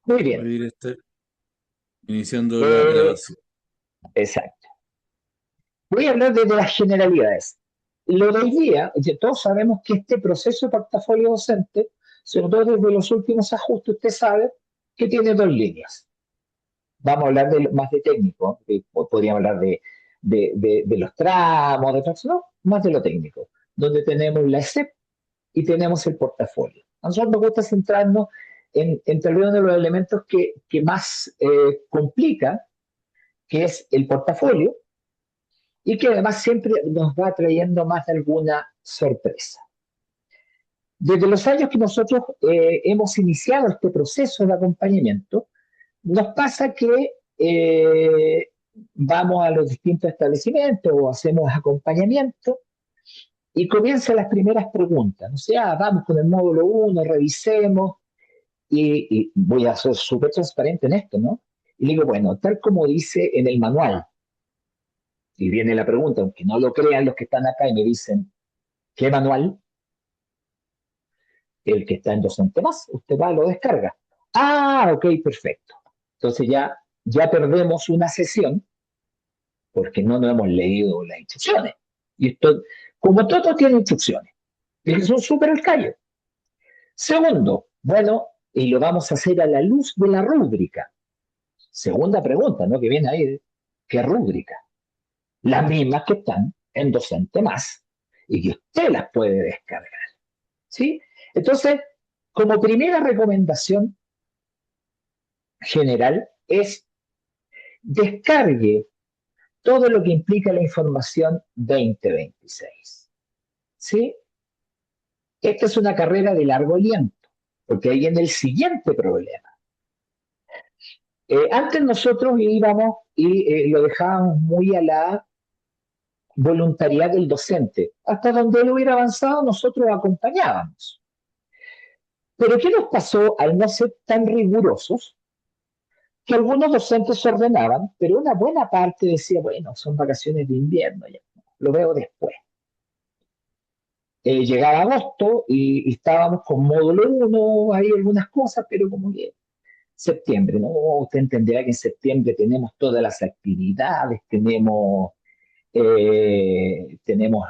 Muy Va a bien. ir iniciando la Eh, grabación. exacto. Voy a hablar de las generalidades. Lo de hoy día, todos sabemos que este proceso de portafolio docente, sobre todo desde los últimos ajustes, usted sabe que tiene dos líneas. Vamos a hablar más de técnico, podríamos hablar de los tramos, no, más de lo técnico, donde tenemos la ESEP y tenemos el portafolio. A nosotros nos gusta centrarnos en tal vez uno de los elementos que más complica, que es el portafolio, y que además siempre nos va trayendo más de alguna sorpresa. Desde los años que nosotros hemos iniciado este proceso de acompañamiento, nos pasa que vamos a los distintos establecimientos o hacemos acompañamiento y comienzan las primeras preguntas. O sea, vamos con el módulo uno, revisemos y voy a ser súper transparente en esto, ¿no? Y digo, bueno, tal como dice en el manual, y viene la pregunta, aunque no lo crean los que están acá y me dicen, ¿qué manual? El que está en Docente Más, usted va, lo descarga. Ah, ok, perfecto. Entonces ya perdemos una sesión porque no nos hemos leído las instrucciones. Y esto, como todo tiene instrucciones, y son súper al callo. Segundo, bueno, y lo vamos a hacer a la luz de la rúbrica. Segunda pregunta, ¿no? Que viene ahí, ¿qué rúbrica? Las mismas que están en Docente Más y que usted las puede descargar, ¿sí? Entonces, como primera recomendación general es descargue todo lo que implica la información 2026, ¿sí? Esta es una carrera de largo aliento, porque ahí viene el siguiente problema. Antes nosotros íbamos y lo dejábamos muy a la voluntariedad del docente. Hasta donde él hubiera avanzado, nosotros acompañábamos. Pero ¿qué nos pasó al no ser tan rigurosos? Que algunos docentes se ordenaban, pero una buena parte decía, bueno, son vacaciones de invierno, ya, lo veo después. Llegaba agosto y estábamos con módulo uno, hay algunas cosas, pero como que septiembre, ¿no? Usted entenderá que en septiembre tenemos todas las actividades, tenemos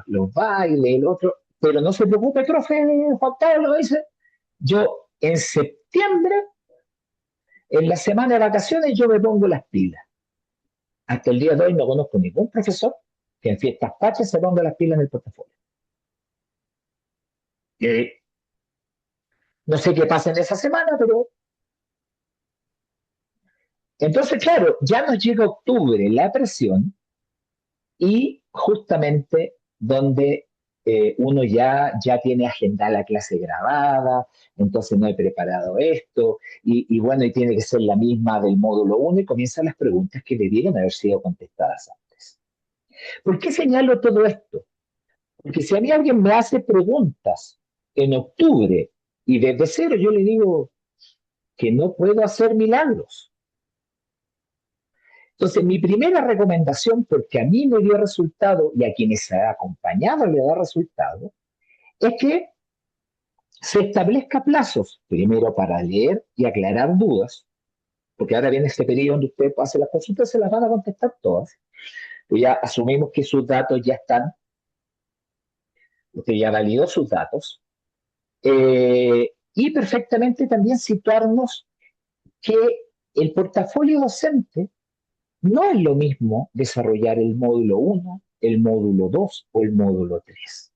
los bailes, el otro, pero no se preocupe, profe Juan Carlos, dice, yo en septiembre, en la semana de vacaciones, yo me pongo las pilas. Hasta el día de hoy no conozco ningún profesor que en fiestas patrias se ponga las pilas en el portafolio. Eh, no sé qué pasa en esa semana, pero entonces, claro, ya nos llega octubre la presión y justamente donde uno ya tiene agendada la clase grabada, entonces no he preparado esto, y bueno, y tiene que ser la misma del módulo uno y comienzan las preguntas que debieron haber sido contestadas antes. ¿Por qué señalo todo esto? Porque si a mí alguien me hace preguntas en octubre y desde cero yo le digo que no puedo hacer milagros. Entonces, mi primera recomendación, porque a mí me dio resultado y a quienes se ha acompañado le da resultado, es que se establezca plazos, primero para leer y aclarar dudas, porque ahora viene este periodo donde usted hace las consultas, se las van a contestar todas. Pues ya asumimos que sus datos ya están, usted ya validó sus datos, y perfectamente también situarnos que el portafolio docente no es lo mismo desarrollar el módulo uno, el módulo 2 o el módulo 3.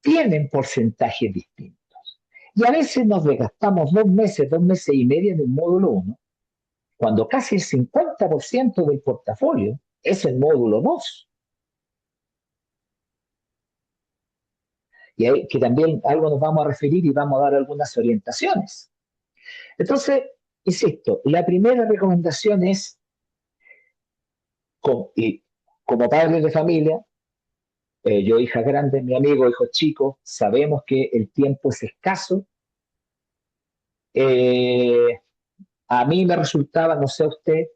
Tienen porcentajes distintos. Y a veces nos desgastamos 2 meses, 2 meses y medio en el módulo uno, cuando casi el 50% del portafolio es el módulo 2. Y ahí, que también algo nos vamos a referir y vamos a dar algunas orientaciones. Entonces, insisto, la primera recomendación es, y como padres de familia, yo hijas grandes, mi amigo, hijos chicos, sabemos que el tiempo es escaso. Eh, a mí me resultaba, no sé usted,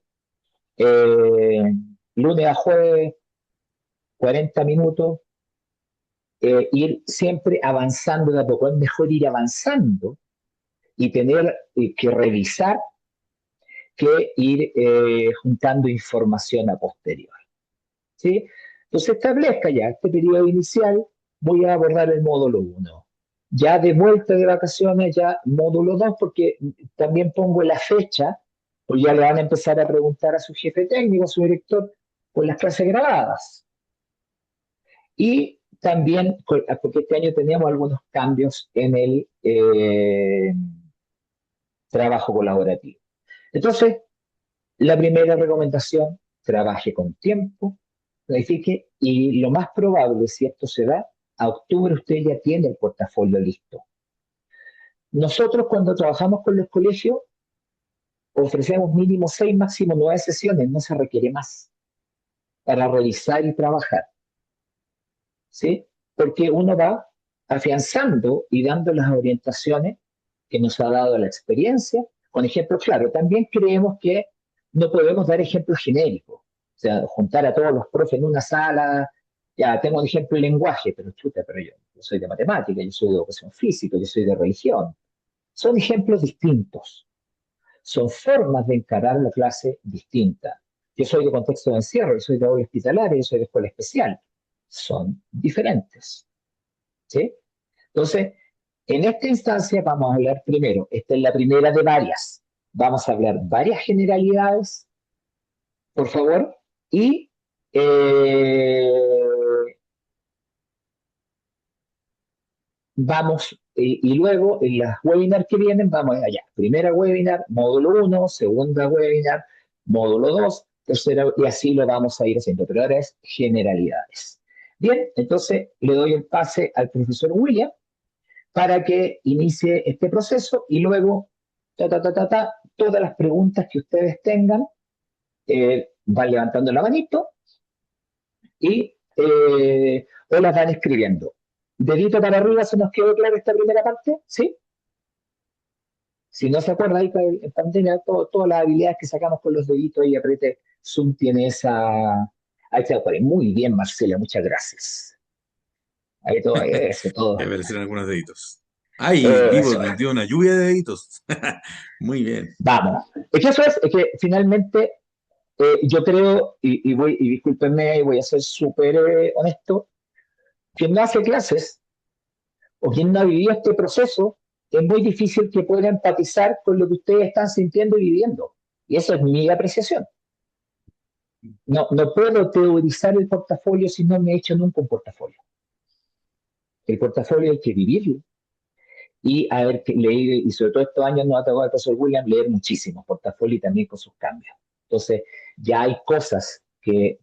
eh, lunes a jueves, 40 minutos, ir siempre avanzando de a poco. Es mejor ir avanzando y tener que revisar que ir juntando información a posterior. ¿Sí? Entonces establezca ya este periodo inicial, voy a abordar el módulo uno. Ya de vuelta de vacaciones, ya módulo 2 porque también pongo la fecha, pues ya le van a empezar a preguntar a su jefe técnico, a su director, por las clases grabadas. Y también, porque este año teníamos algunos cambios en el trabajo colaborativo. Entonces, la primera recomendación, trabaje con tiempo, planifique y lo más probable, si esto se da, a octubre usted ya tiene el portafolio listo. Nosotros cuando trabajamos con los colegios ofrecemos mínimo 6, máximo 9 sesiones, no se requiere más para revisar y trabajar, ¿sí? Porque uno va afianzando y dando las orientaciones que nos ha dado la experiencia, con ejemplos claros. También creemos que no podemos dar ejemplos genéricos, o sea, juntar a todos los profes en una sala, ya tengo un ejemplo de lenguaje, pero chuta, pero yo soy de matemática, yo soy de educación física, yo soy de religión. Son ejemplos distintos, son formas de encarar la clase distintas. Yo soy de contexto de encierro, yo soy de aula hospitalaria, yo soy de escuela especial. Son diferentes, ¿sí? Entonces, en esta instancia vamos a hablar primero, esta es la primera de varias, vamos a hablar varias generalidades, por favor, y vamos, y luego en las webinars que vienen, vamos allá. Primera webinar, módulo uno, segunda webinar, módulo 2, tercera, y así lo vamos a ir haciendo, pero ahora es generalidades. Bien, entonces le doy el pase al profesor William para que inicie este proceso y luego, todas las preguntas que ustedes tengan, van levantando la manito y o las van escribiendo. Dedito para arriba, ¿se nos quedó clara esta primera parte? ¿Sí? Si no se acuerda, ahí en pandemia, todas las habilidades que sacamos con los deditos y apriete, Zoom tiene esa... Ahí se acuerda. Muy bien, Marcela, muchas gracias. Ahí todo eso, Ya todo. aparecieron algunos deditos. Ay, Ivo Eso. nos dio una lluvia de deditos. Muy bien. Vamos. Es que eso es que finalmente yo creo, y discúlpenme, y voy a ser súper honesto, quien no hace clases o quien no ha vivido este proceso, es muy difícil que pueda empatizar con lo que ustedes están sintiendo y viviendo. Y eso es mi apreciación. No, no puedo teorizar el portafolio si no me he hecho nunca un portafolio. El portafolio hay que vivirlo y haber leído, y sobre todo estos años nos ha tocado al profesor William leer muchísimo portafolio y también con sus cambios. Entonces, ya hay cosas que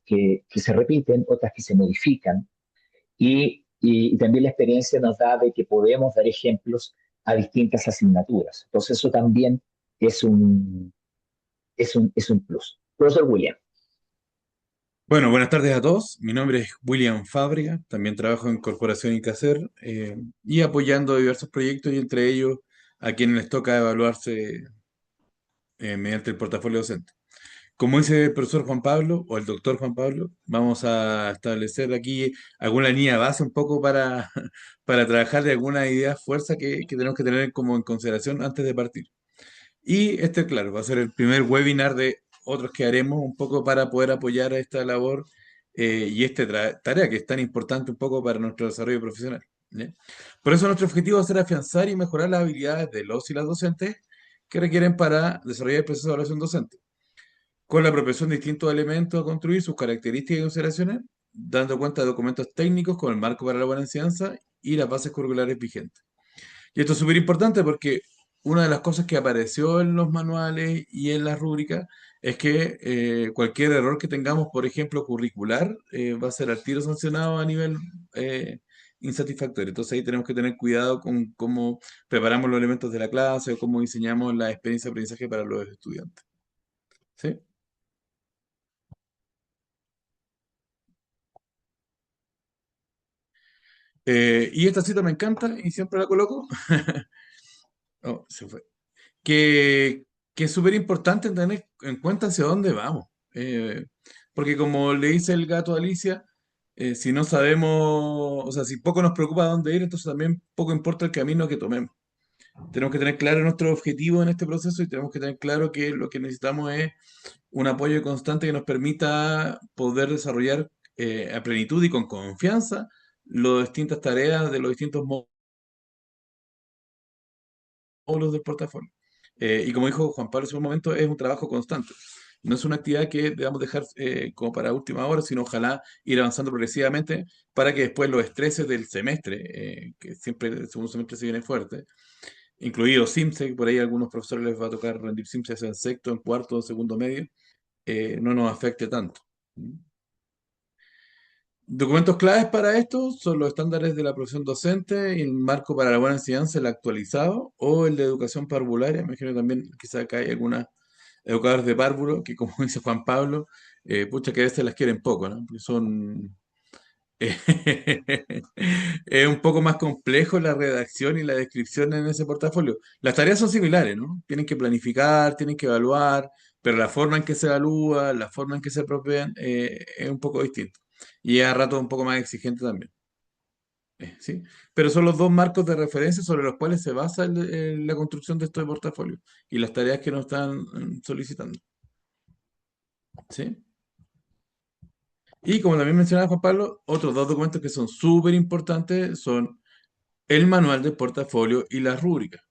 se repiten, otras que se modifican, y también la experiencia nos da de que podemos dar ejemplos a distintas asignaturas. Entonces, eso también es un plus. Profesor William. Bueno, buenas tardes a todos. Mi nombre es William Fábrega. También trabajo en Corporación Incacer y apoyando diversos proyectos y entre ellos a quienes les toca evaluarse mediante el portafolio docente. Como dice el profesor Juan Pablo o el doctor Juan Pablo, vamos a establecer aquí alguna línea base un poco para, para trabajar de algunas ideas, fuerza que tenemos que tener como en consideración antes de partir. Y este, claro, va a ser el primer webinar de otros que haremos un poco para poder apoyar a esta labor y esta tarea que es tan importante un poco para nuestro desarrollo profesional. ¿Ya? Por eso nuestro objetivo va a ser afianzar y mejorar las habilidades de los y las docentes que requieren para desarrollar el proceso de evaluación docente con la apropiación de distintos elementos a construir, sus características y consideraciones, dando cuenta de documentos técnicos como el marco para la buena enseñanza y las bases curriculares vigentes. Y esto es súper importante porque una de las cosas que apareció en los manuales y en las rúbricas es que cualquier error que tengamos, por ejemplo, curricular, va a ser al tiro sancionado a nivel eh, insatisfactorio. Entonces ahí tenemos que tener cuidado con cómo preparamos los elementos de la clase o cómo diseñamos la experiencia de aprendizaje para los estudiantes. ¿Sí? Y esta cita me encanta y siempre la coloco. Oh, se fue. Que, que es súper importante tener en cuenta hacia dónde vamos. Porque como le dice el gato a Alicia, si no sabemos, o sea, si poco nos preocupa dónde ir, entonces también poco importa el camino que tomemos. Tenemos que tener claro nuestro objetivo en este proceso y tenemos que tener claro que lo que necesitamos es un apoyo constante que nos permita poder desarrollar a plenitud y con confianza las distintas tareas de los distintos módulos del portafolio. Y como dijo Juan Pablo hace un momento, es un trabajo constante. No es una actividad que debamos dejar como para última hora, sino ojalá ir avanzando progresivamente para que después los estreses del semestre, que siempre el segundo semestre se viene fuerte, incluido CIMSE, por ahí a algunos profesores les va a tocar rendir CIMSE en sexto, en cuarto, en segundo medio, no nos afecte tanto. Documentos claves para esto son los estándares de la profesión docente, el marco para la buena enseñanza, el actualizado, o el de educación parvularia. Me imagino también quizá acá hay algunas educadores de párvulo que, como dice Juan Pablo, pucha que a veces las quieren poco, ¿no? Porque son... es un poco más complejo la redacción y la descripción en ese portafolio. Las tareas son similares, ¿no? Tienen que planificar, tienen que evaluar, pero la forma en que se evalúa, la forma en que se apropian, es un poco distinto. Y a rato un poco más exigente también, ¿sí? Pero son los dos marcos de referencia sobre los cuales se basa la construcción de estos portafolios y las tareas que nos están solicitando, ¿sí? Y como también mencionaba Juan Pablo, otros dos documentos que son súper importantes son el manual de portafolio y las rúbricas.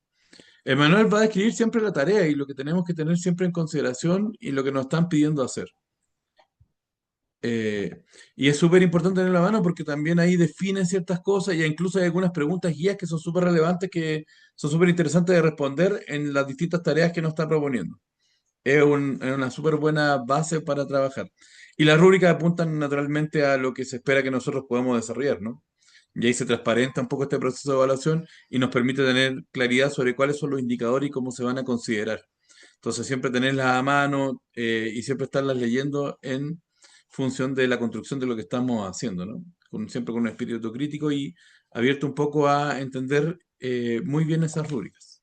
El manual va a describir siempre la tarea y lo que tenemos que tener siempre en consideración y lo que nos están pidiendo hacer. Eh, y es súper importante tenerlo a mano porque también ahí definen ciertas cosas y incluso hay algunas preguntas guías que son súper relevantes, que son súper interesantes de responder en las distintas tareas que nos está proponiendo. Es una súper buena base para trabajar. Y las rúbricas apuntan naturalmente a lo que se espera que nosotros podamos desarrollar, ¿no? Y ahí se transparenta un poco este proceso de evaluación y nos permite tener claridad sobre cuáles son los indicadores y cómo se van a considerar. Entonces, siempre tenerlas a mano y siempre estarlas leyendo en función de la construcción de lo que estamos haciendo, ¿no? Siempre con un espíritu crítico y abierto un poco a entender muy bien esas rúbricas.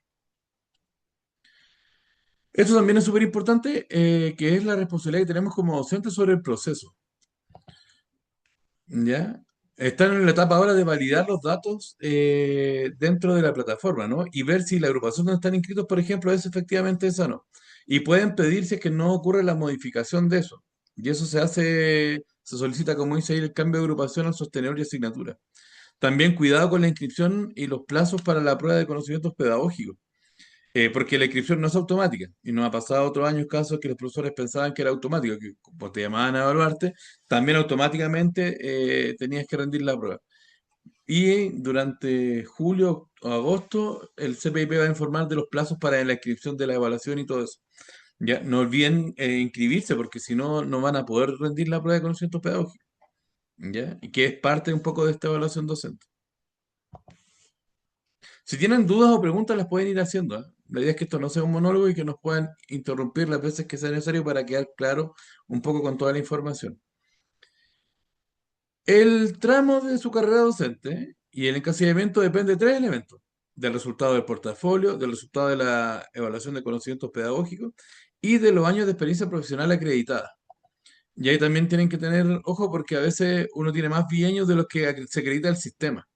Esto también es súper importante, que es la responsabilidad que tenemos como docentes sobre el proceso, ¿ya? Están en la etapa ahora de validar los datos dentro de la plataforma, ¿no? Y ver si la agrupación donde están inscritos, por ejemplo, es efectivamente esa o no. Y pueden pedir si es que no ocurre la modificación de eso. Y eso se hace, se solicita, como dice ahí, el cambio de agrupación al sostenedor y asignatura. También cuidado con la inscripción y los plazos para la prueba de conocimientos pedagógicos. Porque la inscripción no es automática. Y nos ha pasado otros años casos que los profesores pensaban que era automático, que como te llamaban a evaluarte, también automáticamente tenías que rendir la prueba. Y durante julio o agosto, el CPIP va a informar de los plazos para la inscripción de la evaluación y todo eso. Ya, no olviden inscribirse, porque si no, no van a poder rendir la prueba de conocimientos pedagógicos. ¿Ya? Y que es parte un poco de esta evaluación docente. Si tienen dudas o preguntas, las pueden ir haciendo, ¿eh? La idea es que esto no sea un monólogo y que nos puedan interrumpir las veces que sea necesario para quedar claro un poco con toda la información. El tramo de su carrera docente y el encasillamiento depende de tres elementos: del resultado del portafolio, del resultado de la evaluación de conocimientos pedagógicos y de los años de experiencia profesional acreditada. Y ahí también tienen que tener ojo porque a veces uno tiene más bienios de los que se acredita el sistema.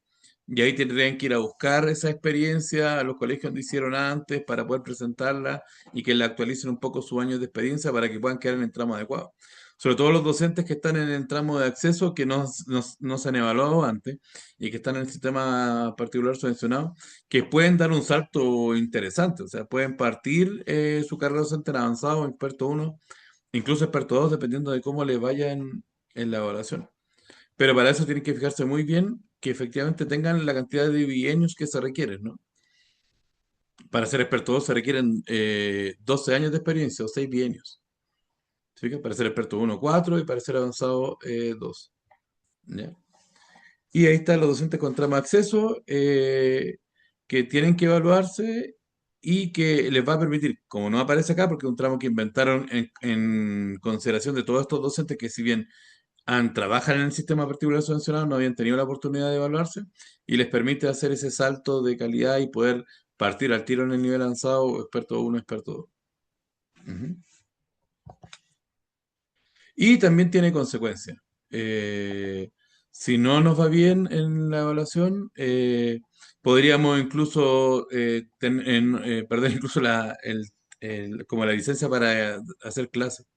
Y ahí tendrían que ir a buscar esa experiencia a los colegios donde hicieron antes para poder presentarla y que le actualicen un poco sus años de experiencia para que puedan quedar en el tramo adecuado. Sobre todo los docentes que están en el tramo de acceso que no se han evaluado antes y que están en el sistema particular subvencionado, que pueden dar un salto interesante. O sea, pueden partir su carrera docente en avanzado, experto uno, incluso experto 2, dependiendo de cómo les vaya en la evaluación. Pero para eso tienen que fijarse muy bien que efectivamente tengan la cantidad de bienios que se requieren, ¿no? Para ser experto 2 se requieren 12 años de experiencia o 6 bienios. ¿Se fijan? Para ser experto uno 4 y para ser avanzado 2. ¿Ya? Y ahí están los docentes con trama de acceso que tienen que evaluarse y que les va a permitir, como no aparece acá, porque es un tramo que inventaron en consideración de todos estos docentes que si bien trabajan en el sistema particular subvencionado, no habían tenido la oportunidad de evaluarse y les permite hacer ese salto de calidad y poder partir al tiro en el nivel avanzado, experto uno, experto 2. Ujú. Y también tiene consecuencias. Eh, Si no nos va bien en la evaluación, podríamos incluso perder incluso como la licencia para hacer clases.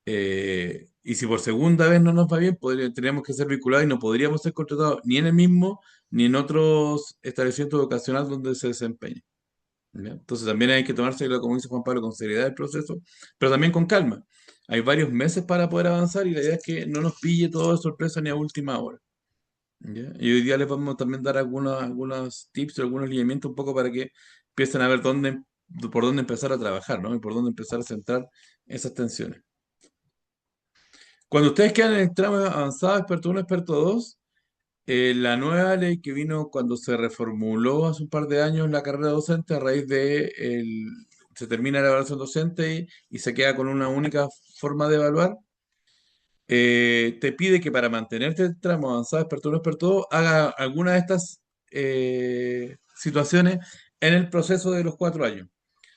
Y si por segunda vez no nos va bien, tendríamos que ser vinculados y no podríamos ser contratados ni en el mismo ni en otros establecimientos educacionales donde se desempeñe. ¿Ya? Entonces también hay que tomarse, como dice Juan Pablo, con seriedad el proceso, pero también con calma. Hay varios meses para poder avanzar y la idea es que no nos pille todo de sorpresa ni a última hora. ¿Ya? Y hoy día les vamos también dar algunos tips o algunos lineamientos un poco para que empiecen a ver por dónde empezar a trabajar, ¿no? Y por dónde empezar a centrar esas tensiones. Cuando ustedes quedan en el tramo avanzado, experto 1, experto 2, la nueva ley que vino cuando se reformuló hace un par de años la carrera docente a raíz se termina la evaluación docente y se queda con una única forma de evaluar, te pide que para mantenerte en el tramo avanzado, experto 1, experto 2, haga alguna de estas situaciones en el proceso de los 4 años.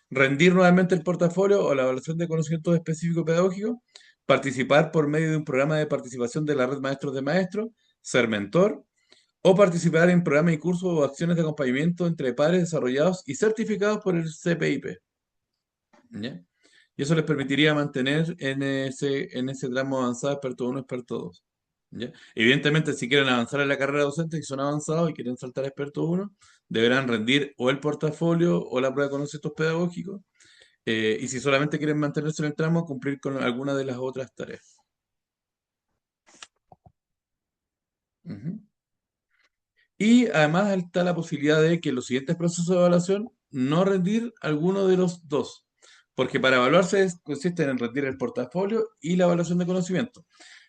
Rendir nuevamente el portafolio o la evaluación de conocimientos específicos pedagógicos, participar por medio de un programa de participación de la red Maestros de Maestros, ser mentor, o participar en programas y cursos o acciones de acompañamiento entre pares desarrollados y certificados por el CPIP. ¿Ya? Y eso les permitiría mantener en ese tramo avanzado experto 1, experto 2. ¿Ya? Evidentemente, si quieren avanzar en la carrera docente, si son avanzados y quieren saltar a experto 1, deberán rendir o el portafolio o la prueba de conocimientos pedagógicos. Y si solamente quieren mantenerse en el tramo, cumplir con alguna de las otras tareas. Ujú. Y además está la posibilidad de que en los siguientes procesos de evaluación no rendir alguno de los dos. Porque para evaluarse consiste en rendir el portafolio y la evaluación de conocimiento.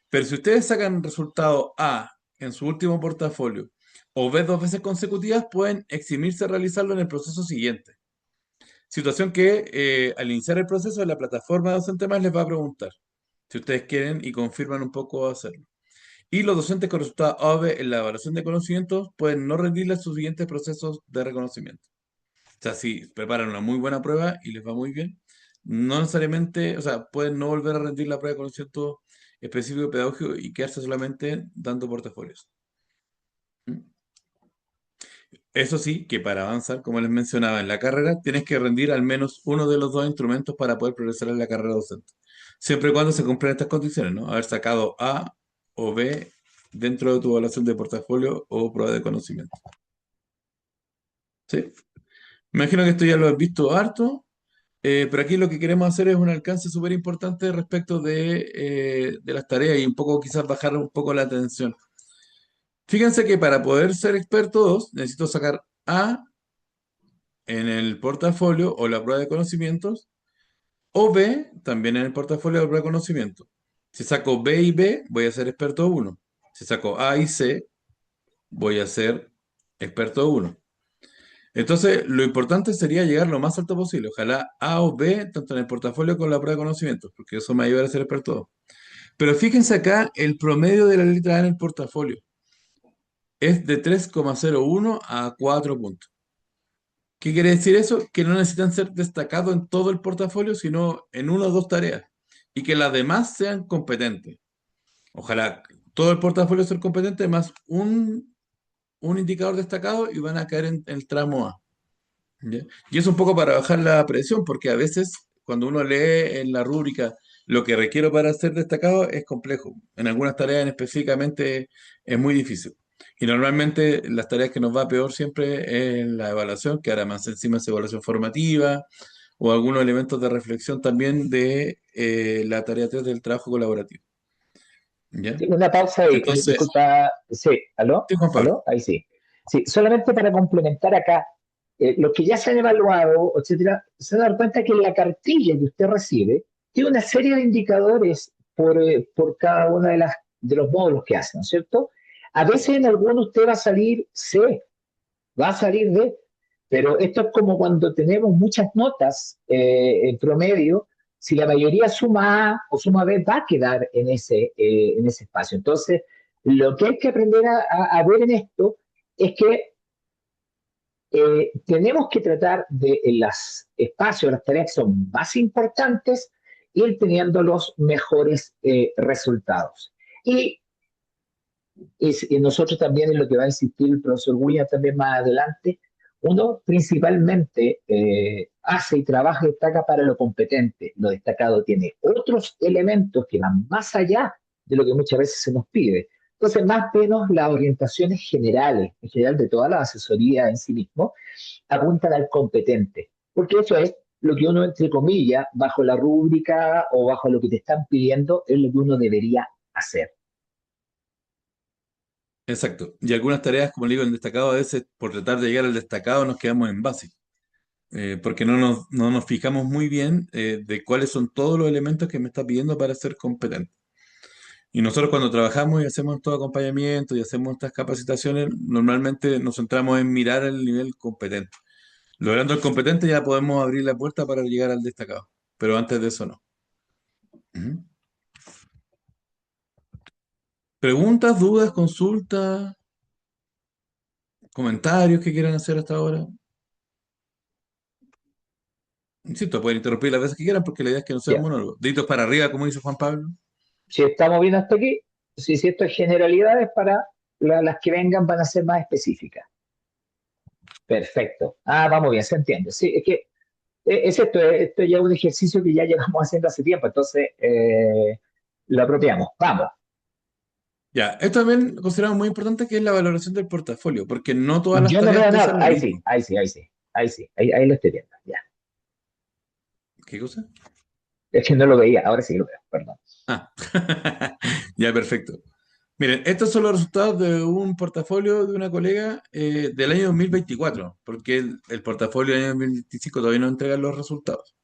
Pero si ustedes sacan resultado A en su último portafolio o B 2 veces consecutivas, pueden eximirse a realizarlo en el proceso siguiente. Situación que al iniciar el proceso, la plataforma de Docente Más les va a preguntar si ustedes quieren y confirman un poco hacerlo. Y los docentes con resultado A o B en la evaluación de conocimientos pueden no rendirle sus siguientes procesos de reconocimiento. O sea, si preparan una muy buena prueba y les va muy bien, no necesariamente, o sea, pueden no volver a rendir la prueba de conocimiento específico pedagógico y quedarse solamente dando portafolios. ¿Mm? Eso sí, que para avanzar, como les mencionaba en la carrera, tienes que rendir al menos uno de los dos instrumentos para poder progresar en la carrera docente. Siempre y cuando se cumplan estas condiciones, ¿no? Haber sacado A o B dentro de tu evaluación de portafolio o prueba de conocimiento. ¿Sí? Me imagino que esto ya lo has visto harto, pero aquí lo que queremos hacer es un alcance súper importante respecto de las tareas y un poco quizás bajar un poco la tensión. Fíjense que para poder ser experto 2 necesito sacar A en el portafolio o la prueba de conocimientos, o B también en el portafolio o la prueba de conocimientos. Si saco B y B, voy a ser experto 1. Si saco A y C, voy a ser experto 1. Entonces, lo importante sería llegar lo más alto posible. Ojalá A o B, tanto en el portafolio como en la prueba de conocimientos, porque eso me va a ayudar a ser experto 2. Pero fíjense acá, el promedio de la letra A en el portafolio es de 3,01 a 4 puntos. ¿Qué quiere decir eso? Que no necesitan ser destacados en todo el portafolio, sino en una o dos tareas. Y que las demás sean competentes. Ojalá todo el portafolio sea competente, más un indicador destacado y van a caer en el tramo A. ¿Ya? Y es un poco para bajar la presión, porque a veces cuando uno lee en la rúbrica lo que requiero para ser destacado es complejo. En algunas tareas específicamente es muy difícil. Y normalmente las tareas que nos va peor siempre es la evaluación, que ahora más encima es evaluación formativa, o algunos elementos de reflexión también de la tarea 3 del trabajo colaborativo. ¿Ya? Sí, una pausa ahí, Entonces, disculpa, sí, ¿aló? sí, Juan Pablo. ¿Aló? Ahí sí. Sí, solamente para complementar acá, los que ya se han evaluado, etcétera, se dan cuenta que la cartilla que usted recibe tiene una serie de indicadores por cada uno de los módulos que hacen, ¿no es cierto? A veces en algunos usted va a salir C, va a salir D, pero esto es como cuando tenemos muchas notas en promedio, si la mayoría suma A o suma B, va a quedar en ese espacio. Entonces, lo que hay que aprender a ver en esto es que tenemos que tratar de en los espacios, las tareas que son más importantes, ir teniendo los mejores resultados. Y y nosotros también, en lo que va a insistir el profesor William también más adelante, uno principalmente hace y trabaja y destaca para lo competente. Lo destacado tiene otros elementos que van más allá de lo que muchas veces se nos pide. Entonces, más o menos las orientaciones generales, en general de toda la asesoría en sí mismo, apuntan al competente, porque eso es lo que uno, entre comillas, bajo la rúbrica o bajo lo que te están pidiendo, es lo que uno debería hacer. Exacto. Y algunas tareas, como le digo, en destacado, a veces por tratar de llegar al destacado nos quedamos en base, porque no nos fijamos muy bien de cuáles son todos los elementos que me está pidiendo para ser competente. Y nosotros cuando trabajamos y hacemos todo acompañamiento y hacemos estas capacitaciones, normalmente nos centramos en mirar el nivel competente. Logrando el competente ya podemos abrir la puerta para llegar al destacado, pero antes de eso no. Ujú. ¿Preguntas, dudas, consultas, comentarios que quieran hacer hasta ahora? Insisto, pueden interrumpir las veces que quieran porque la idea es que no sea un Ya, monólogo. Deditos para arriba, como dice Juan Pablo. si estamos bien hasta aquí, si esto es generalidades, para las que vengan van a ser más específicas. Perfecto. Ah, vamos bien, se entiende. Sí, es que esto ya es un ejercicio que ya llevamos haciendo hace tiempo, entonces lo apropiamos. Vamos. Ya, esto también consideramos muy importante que es la valoración del portafolio, porque no todas las Yo no tareas veo nada. pesan lo Ahí sí, mismo. ahí sí, ahí sí, ahí sí, ahí lo estoy viendo. Ya. ¿Qué cosa? Es que no lo veía, ahora sí lo veo, perdón. Ah, ya, perfecto. Miren, estos son los resultados de un portafolio de una colega del año 2024, porque el portafolio del año 2025 todavía no entrega los resultados.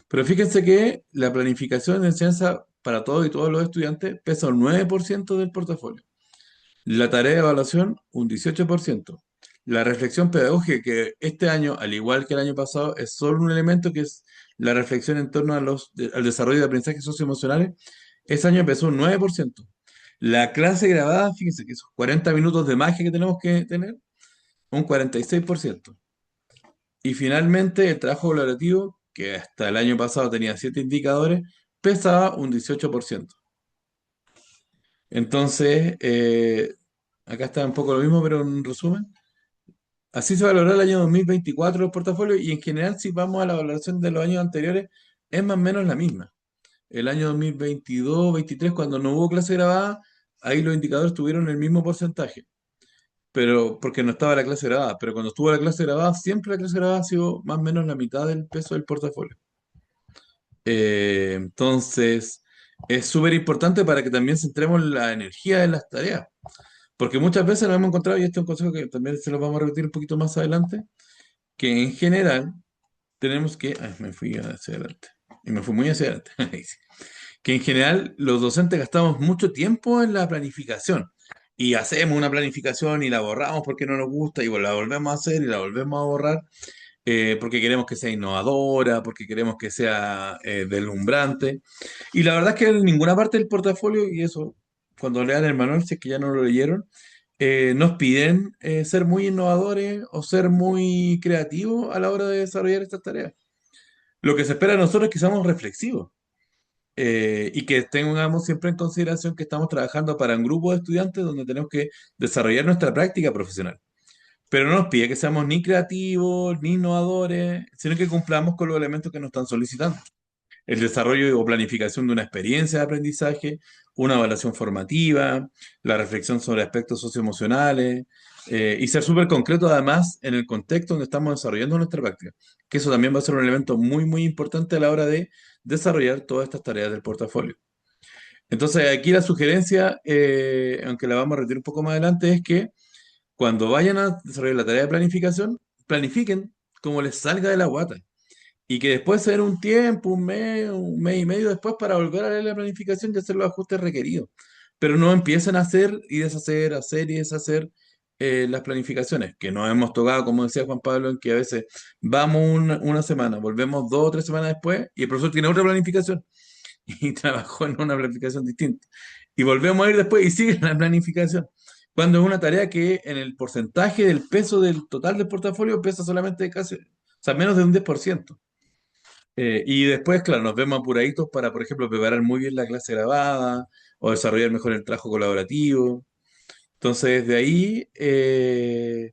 Pero fíjense que la planificación de enseñanza para todos y todos los estudiantes pesa un 9% del portafolio. La tarea de evaluación, un 18%. La reflexión pedagógica, que este año, al igual que el año pasado, es solo un elemento que es la reflexión en torno a al desarrollo de aprendizajes socioemocionales, ese año empezó un 9%. La clase grabada, fíjense que esos 40 minutos de magia que tenemos que tener, un 46%. Y finalmente, el trabajo colaborativo, que hasta el año pasado tenía 7 indicadores, pesaba un 18%. Entonces, acá está un poco lo mismo, pero en resumen. Así se valoró el año 2024 los portafolios y en general si vamos a la valoración de los años anteriores es más o menos la misma. El año 2022-23 cuando no hubo clase grabada, ahí los indicadores tuvieron el mismo porcentaje, pero porque no estaba la clase grabada, pero cuando estuvo la clase grabada, siempre la clase grabada ha sido más o menos la mitad del peso del portafolio. Entonces, es súper importante para que también centremos la energía en las tareas. Porque muchas veces nos hemos encontrado, y este es un consejo que también se lo vamos a repetir un poquito más adelante, que en general tenemos que... Ay, me fui hacia adelante. Y me fui muy hacia adelante. Ahí sí. Que en general los docentes gastamos mucho tiempo en la planificación. Y hacemos una planificación y la borramos porque no nos gusta y la volvemos a hacer y la volvemos a borrar porque queremos que sea innovadora, porque queremos que sea deslumbrante. Y la verdad es que en ninguna parte del portafolio, y eso cuando lean el manual, si es que ya no lo leyeron, nos piden ser muy innovadores o ser muy creativos a la hora de desarrollar estas tareas. Lo que se espera de nosotros es que seamos reflexivos y que tengamos siempre en consideración que estamos trabajando para un grupo de estudiantes donde tenemos que desarrollar nuestra práctica profesional. Pero no nos pide que seamos ni creativos ni innovadores, sino que cumplamos con los elementos que nos están solicitando el desarrollo o planificación de una experiencia de aprendizaje, una evaluación formativa, la reflexión sobre aspectos socioemocionales y ser súper concreto además en el contexto donde estamos desarrollando nuestra práctica, que eso también va a ser un elemento muy, muy importante a la hora de desarrollar todas estas tareas del portafolio. Entonces, aquí la sugerencia, aunque la vamos a retirar un poco más adelante, es que cuando vayan a desarrollar la tarea de planificación, planifiquen como les salga de la guata y que después se den un tiempo, un mes y medio después para volver a leer la planificación y hacer los ajustes requeridos. Pero no empiecen a hacer y deshacer las planificaciones, que nos hemos tocado, como decía Juan Pablo, en que a veces vamos una semana, volvemos 2 o 3 semanas después y el profesor tiene otra planificación y trabajó en una planificación distinta. Y volvemos a ir después y sigue la planificación. Cuando es una tarea que en el porcentaje del peso del total del portafolio pesa solamente casi, o sea, menos de un 10%. Y después, claro, nos vemos apuraditos para, por ejemplo, preparar muy bien la clase grabada o desarrollar mejor el trabajo colaborativo. Entonces, de ahí es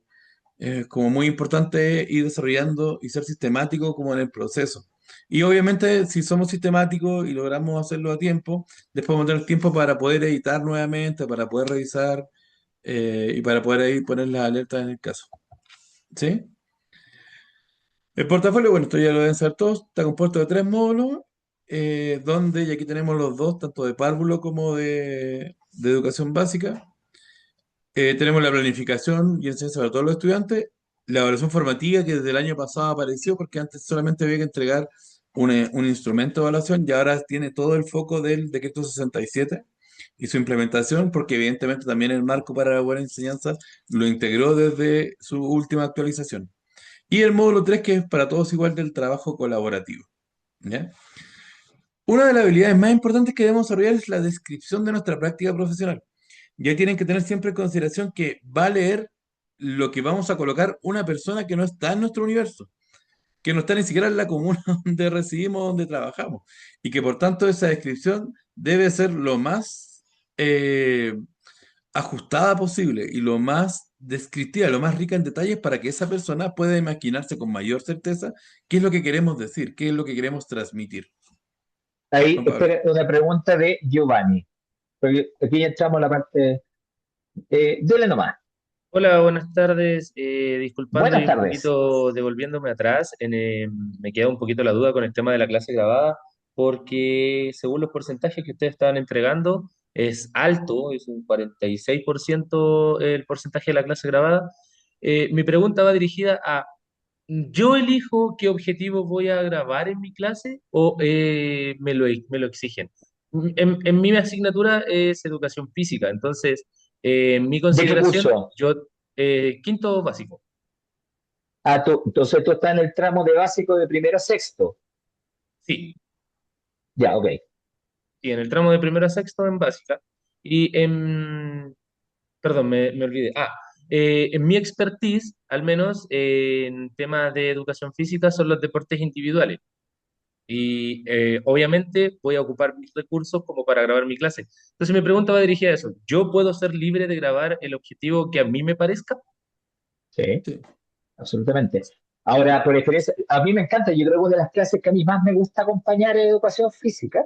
como muy importante ir desarrollando y ser sistemático como en el proceso. Y obviamente, si somos sistemáticos y logramos hacerlo a tiempo, después vamos a tener tiempo para poder editar nuevamente, para poder revisar y para poder ahí poner las alertas en el caso. ¿Sí? El portafolio, bueno, esto ya lo deben saber todos, está compuesto de tres módulos, donde, y aquí tenemos los dos, tanto de párvulo como de educación básica. Tenemos la planificación y enseñanza para todos los estudiantes, la evaluación formativa que desde el año pasado apareció, porque antes solamente había que entregar un instrumento de evaluación y ahora tiene todo el foco del decreto 67 y su implementación, porque evidentemente también el marco para la buena enseñanza lo integró desde su última actualización. Y el módulo 3 que es para todos igual del trabajo colaborativo. ¿Ya? Una de las habilidades más importantes que debemos desarrollar es la descripción de nuestra práctica profesional. Ya tienen que tener siempre en consideración que va a leer lo que vamos a colocar una persona que no está en nuestro universo, que no está ni siquiera en la comuna donde residimos, donde trabajamos, y que por tanto esa descripción debe ser lo más ajustada posible y lo más descriptiva, lo más rica en detalles para que esa persona pueda imaginarse con mayor certeza qué es lo que queremos decir, qué es lo que queremos transmitir. Ahí, Juan Pablo. espera, una pregunta de Giovanni. Porque aquí ya entramos a la parte. Dele nomás. Hola, buenas tardes. Disculpando Buenas y un tardes. poquito devolviéndome atrás, me queda un poquito la duda con el tema de la clase grabada, porque según los porcentajes que ustedes estaban entregando, es alto, es un 46% el porcentaje de la clase grabada. Mi pregunta va dirigida a, ¿yo elijo qué objetivo voy a grabar en mi clase o me lo exigen? En mi asignatura es educación física, entonces, en mi ¿De qué consideración, curso? yo, quinto básico, Entonces tú estás en el tramo de básico de primero a sexto. sí, Ya, ok. y en el tramo de primero a sexto en básica, y perdón, me olvidé, en mi expertise, al menos en temas de educación física, son los deportes individuales. Y obviamente voy a ocupar mis recursos como para grabar mi clase. Entonces mi pregunta va dirigida a eso. ¿Yo puedo ser libre de grabar el objetivo que a mí me parezca? Sí, Sí. absolutamente. Ahora, por experiencia, a mí me encanta, yo creo que una de las clases que a mí más me gusta acompañar es educación física,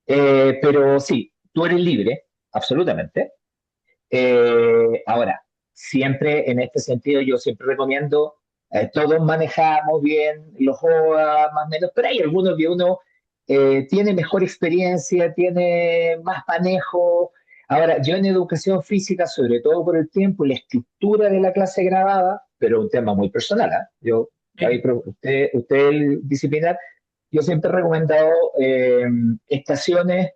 pero sí, tú eres libre, absolutamente. Ahora, siempre en este sentido, yo siempre recomiendo, todos manejamos bien los OA, más o menos, pero hay algunos que uno tiene mejor experiencia, tiene más manejo. Ahora, yo en educación física, sobre todo por el tiempo y la estructura de la clase grabada, pero un tema muy personal, ¿ah? Yo, David, Sí. pero usted el disciplinar, yo siempre he recomendado estaciones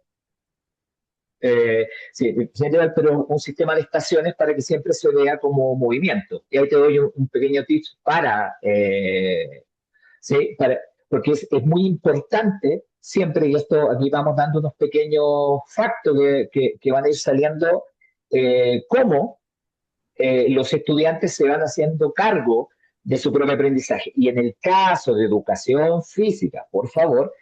sí, general, pero un sistema de estaciones para que siempre se vea como movimiento. Y ahí te doy un pequeño tips sí, porque es muy importante siempre, y esto aquí vamos dando unos pequeños factos que van a ir saliendo, cómo los estudiantes se van haciendo cargo de su propio aprendizaje. Y en el caso de educación física, por favor,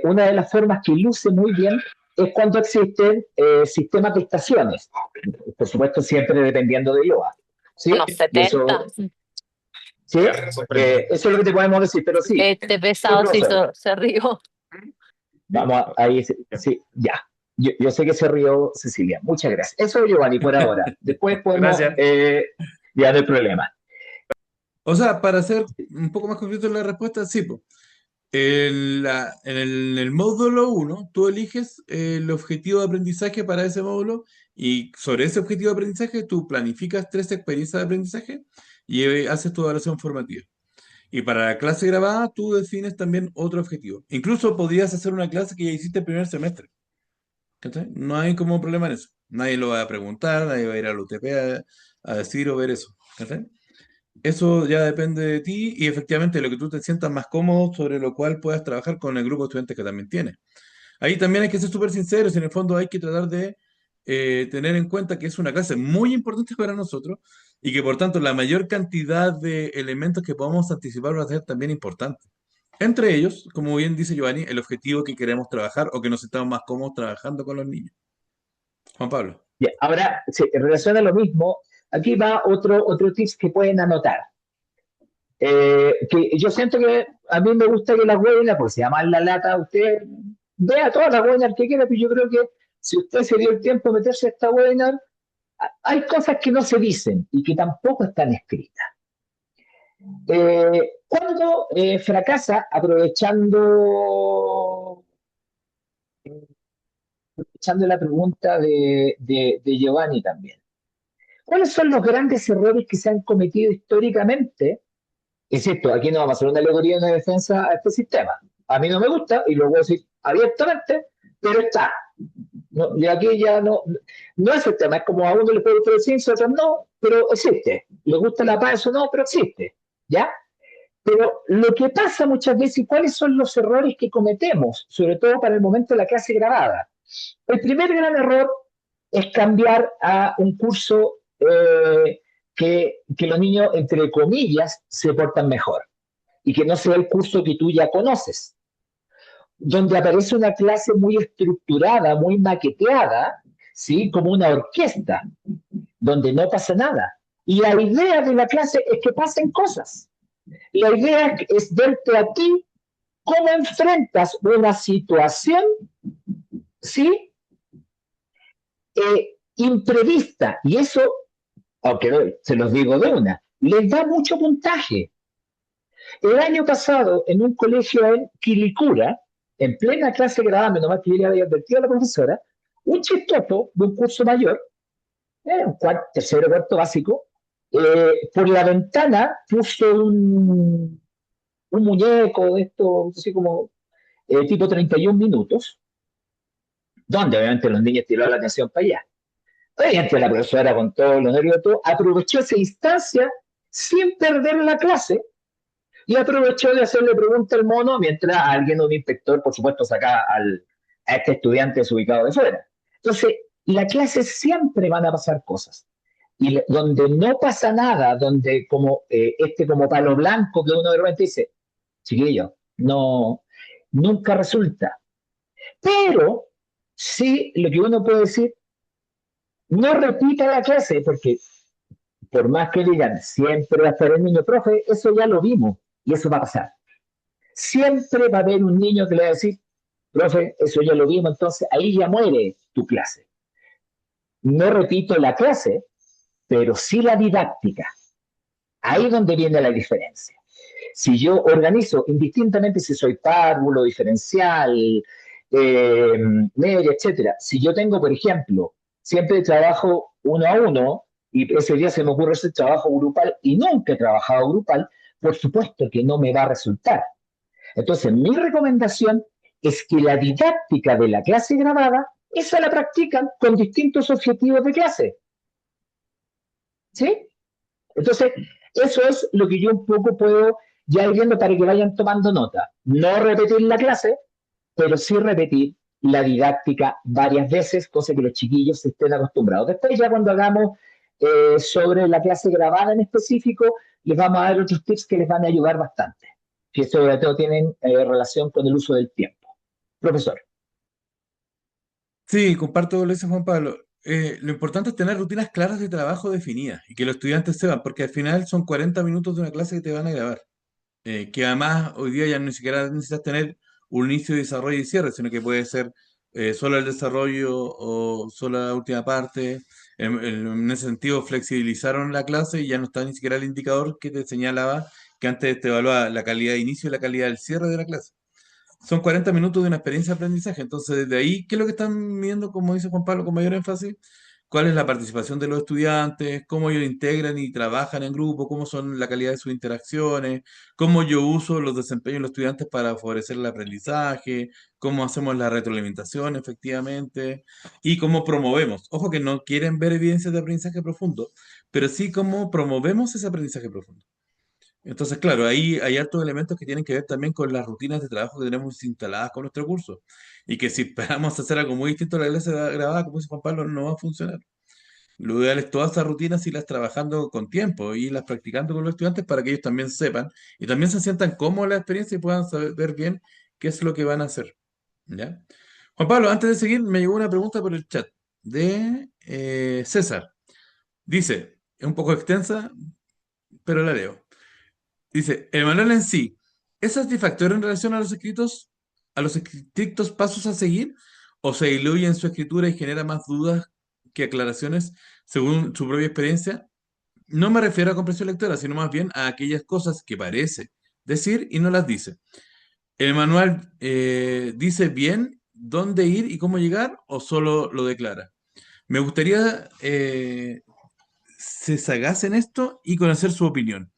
una de las formas que luce muy bien es cuando existen sistemas de estaciones, por supuesto siempre dependiendo de IOA, ¿sí? Unos Y 70. eso, ¿sí? Ya, comprendo. Eso es lo que te podemos decir, pero sí, Este sí, pesado sí profesor, se rió. vamos ahí, sí, Ya. sí, ya. Yo sé que se rió Cecilia, muchas gracias. Eso, Giovanni, por ahora. Después podemos, Gracias. ya no hay problema. O sea, para ser un poco más concreto en la respuesta, sí, po. En el módulo uno tú eliges el objetivo de aprendizaje para ese módulo y sobre ese objetivo de aprendizaje tú planificas tres experiencias de aprendizaje y haces tu evaluación formativa. Y para la clase grabada tú defines también otro objetivo. Incluso podrías hacer una clase que ya hiciste el primer semestre. ¿Cachai? No hay como problema en eso. Nadie lo va a preguntar, nadie va a ir al UTP a decir o ver eso. ¿Cachai? Eso ya depende de ti y efectivamente lo que tú te sientas más cómodo sobre lo cual puedas trabajar con el grupo de estudiantes que también tienes. Ahí también hay que ser súper sinceros, en el fondo hay que tratar de tener en cuenta que es una clase muy importante para nosotros y que por tanto la mayor cantidad de elementos que podamos anticipar va a ser también importante. Entre ellos, como bien dice Giovanni, el objetivo que queremos trabajar o que nos estamos más cómodos trabajando con los niños. Juan Pablo. Ya, ahora, en relación a lo mismo, aquí va otro tips que pueden anotar. Que yo siento que a mí me gusta que las webinars, pues se llaman la lata, usted vea todas las webinars que quiera, pero yo creo que si usted se dio el tiempo de meterse a esta webinar, hay cosas que no se dicen y que tampoco están escritas. Cuando fracasa, aprovechando la pregunta de Giovanni también, ¿cuáles son los grandes errores que se han cometido históricamente? Insisto, aquí no vamos a hacer una alegoría y una defensa a este sistema. A mí no me gusta, y lo voy a decir abiertamente, pero está. No, y aquí ya no es el tema, es como a uno le puede gustar el ciencia, a otros no, pero existe. Le gusta la paz, o no, pero existe. ¿Ya? Pero lo que pasa muchas veces, ¿cuáles son los errores que cometemos? Sobre todo para el momento de la clase grabada. El primer gran error es cambiar a un curso que los niños, entre comillas, se portan mejor y que no sea el curso que tú ya conoces, donde aparece una clase muy estructurada, muy maqueteada, ¿sí? Como una orquesta, donde no pasa nada. Y la idea de la clase es que pasen cosas. La idea es verte a ti cómo enfrentas una situación, ¿sí? Imprevista. Y eso, aunque se los digo de una, les da mucho puntaje. El año pasado, en un colegio en Quilicura, en plena clase grabada, menos mal que yo le había advertido a la profesora, un chistoso de un curso mayor, un tercero, cuarto básico, por la ventana puso un muñeco de esto, así como tipo 31 minutos, donde obviamente los niños tiraron la atención para allá. Obviamente la profesora, con todos los nervios, todo, aprovechó esa instancia sin perder la clase y aprovechó de hacerle pregunta al mono mientras alguien, un inspector, por supuesto, sacaba a este estudiante desubicado de fuera. Entonces, la clase siempre van a pasar cosas. Y donde no pasa nada, donde como como palo blanco que uno de repente dice, chiquillo, no, nunca resulta. Pero sí, lo que uno puede decir, no repita la clase, porque por más que digan, siempre va a estar el niño, profe, eso ya lo vimos y eso va a pasar. Siempre va a haber un niño que le va a decir, profe, eso ya lo vimos, entonces ahí ya muere tu clase. No repito la clase, pero sí la didáctica. Ahí es donde viene la diferencia. Si yo organizo, indistintamente si soy párvulo, diferencial, media, etcétera, si yo tengo, por ejemplo, siempre trabajo uno a uno y ese día se me ocurre ese trabajo grupal y nunca he trabajado grupal, por supuesto que no me va a resultar. Entonces, mi recomendación es que la didáctica de la clase grabada, esa la practican con distintos objetivos de clase. ¿Sí? Entonces, eso es lo que yo un poco puedo ya ir viendo para que vayan tomando nota. No repetir la clase, pero sí repetir la didáctica varias veces, cosa que los chiquillos se estén acostumbrados. Después ya cuando hagamos sobre la clase grabada en específico, les vamos a dar otros tips que les van a ayudar bastante, que sobre todo tienen relación con el uso del tiempo. Profesor. Sí, comparto lo que dice Juan Pablo. Lo importante es tener rutinas claras de trabajo definidas y que los estudiantes sepan, porque al final son 40 minutos de una clase que te van a grabar. Que además hoy día ya ni siquiera necesitas tener un inicio, desarrollo y cierre, sino que puede ser solo el desarrollo o solo la última parte. En ese sentido, flexibilizaron la clase y ya no está ni siquiera el indicador que te señalaba que antes te evaluaba la calidad de inicio y la calidad del cierre de la clase. Son 40 minutos de una experiencia de aprendizaje. Entonces, desde ahí, ¿qué es lo que están viendo, como dice Juan Pablo, con mayor énfasis? ¿Cuál es la participación de los estudiantes? ¿Cómo ellos integran y trabajan en grupo? ¿Cómo son la calidad de sus interacciones? ¿Cómo yo uso los desempeños de los estudiantes para favorecer el aprendizaje? ¿Cómo hacemos la retroalimentación efectivamente? ¿Y cómo promovemos? Ojo que no quieren ver evidencias de aprendizaje profundo, pero sí cómo promovemos ese aprendizaje profundo. Entonces, claro, ahí hay hartos elementos que tienen que ver también con las rutinas de trabajo que tenemos instaladas con nuestro curso. Y que si esperamos hacer algo muy distinto a la clase grabada, como dice Juan Pablo, no va a funcionar. Lo ideal es todas esas rutinas irlas trabajando con tiempo y irlas practicando con los estudiantes para que ellos también sepan y también se sientan cómodos en la experiencia y puedan saber ver bien qué es lo que van a hacer. ¿Ya? Juan Pablo, antes de seguir, me llegó una pregunta por el chat de César. Dice, es un poco extensa, pero la leo. Dice, el manual en sí, ¿es satisfactorio en relación a los estrictos pasos a seguir? ¿O se diluye en su escritura y genera más dudas que aclaraciones según su propia experiencia? No me refiero a comprensión lectora, sino más bien a aquellas cosas que parece decir y no las dice. ¿El manual dice bien dónde ir y cómo llegar o solo lo declara? Me gustaría se sagaz en esto y conocer su opinión.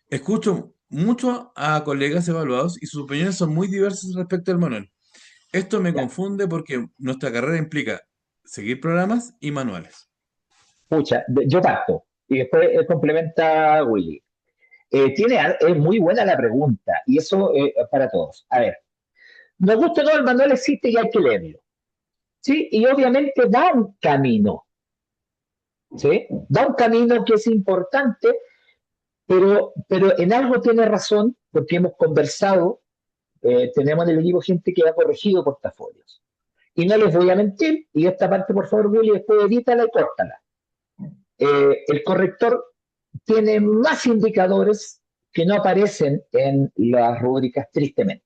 Escucho mucho a colegas evaluados y sus opiniones son muy diversas respecto al manual. Esto me Ya, confunde porque nuestra carrera implica seguir programas y manuales. pucha, yo parto y después complementa Willy. Es muy buena la pregunta y eso para todos. A ver, nos gusta o no, el manual existe y hay que leerlo. ¿Sí? Y obviamente da un camino, ¿sí? Da un camino que es importante, pero en algo tiene razón, porque hemos conversado, tenemos en el equipo gente que ha corregido portafolios. Y no les voy a mentir, y esta parte, por favor, Willy, después edítala y córtala. El corrector tiene más indicadores que no aparecen en las rúbricas, tristemente.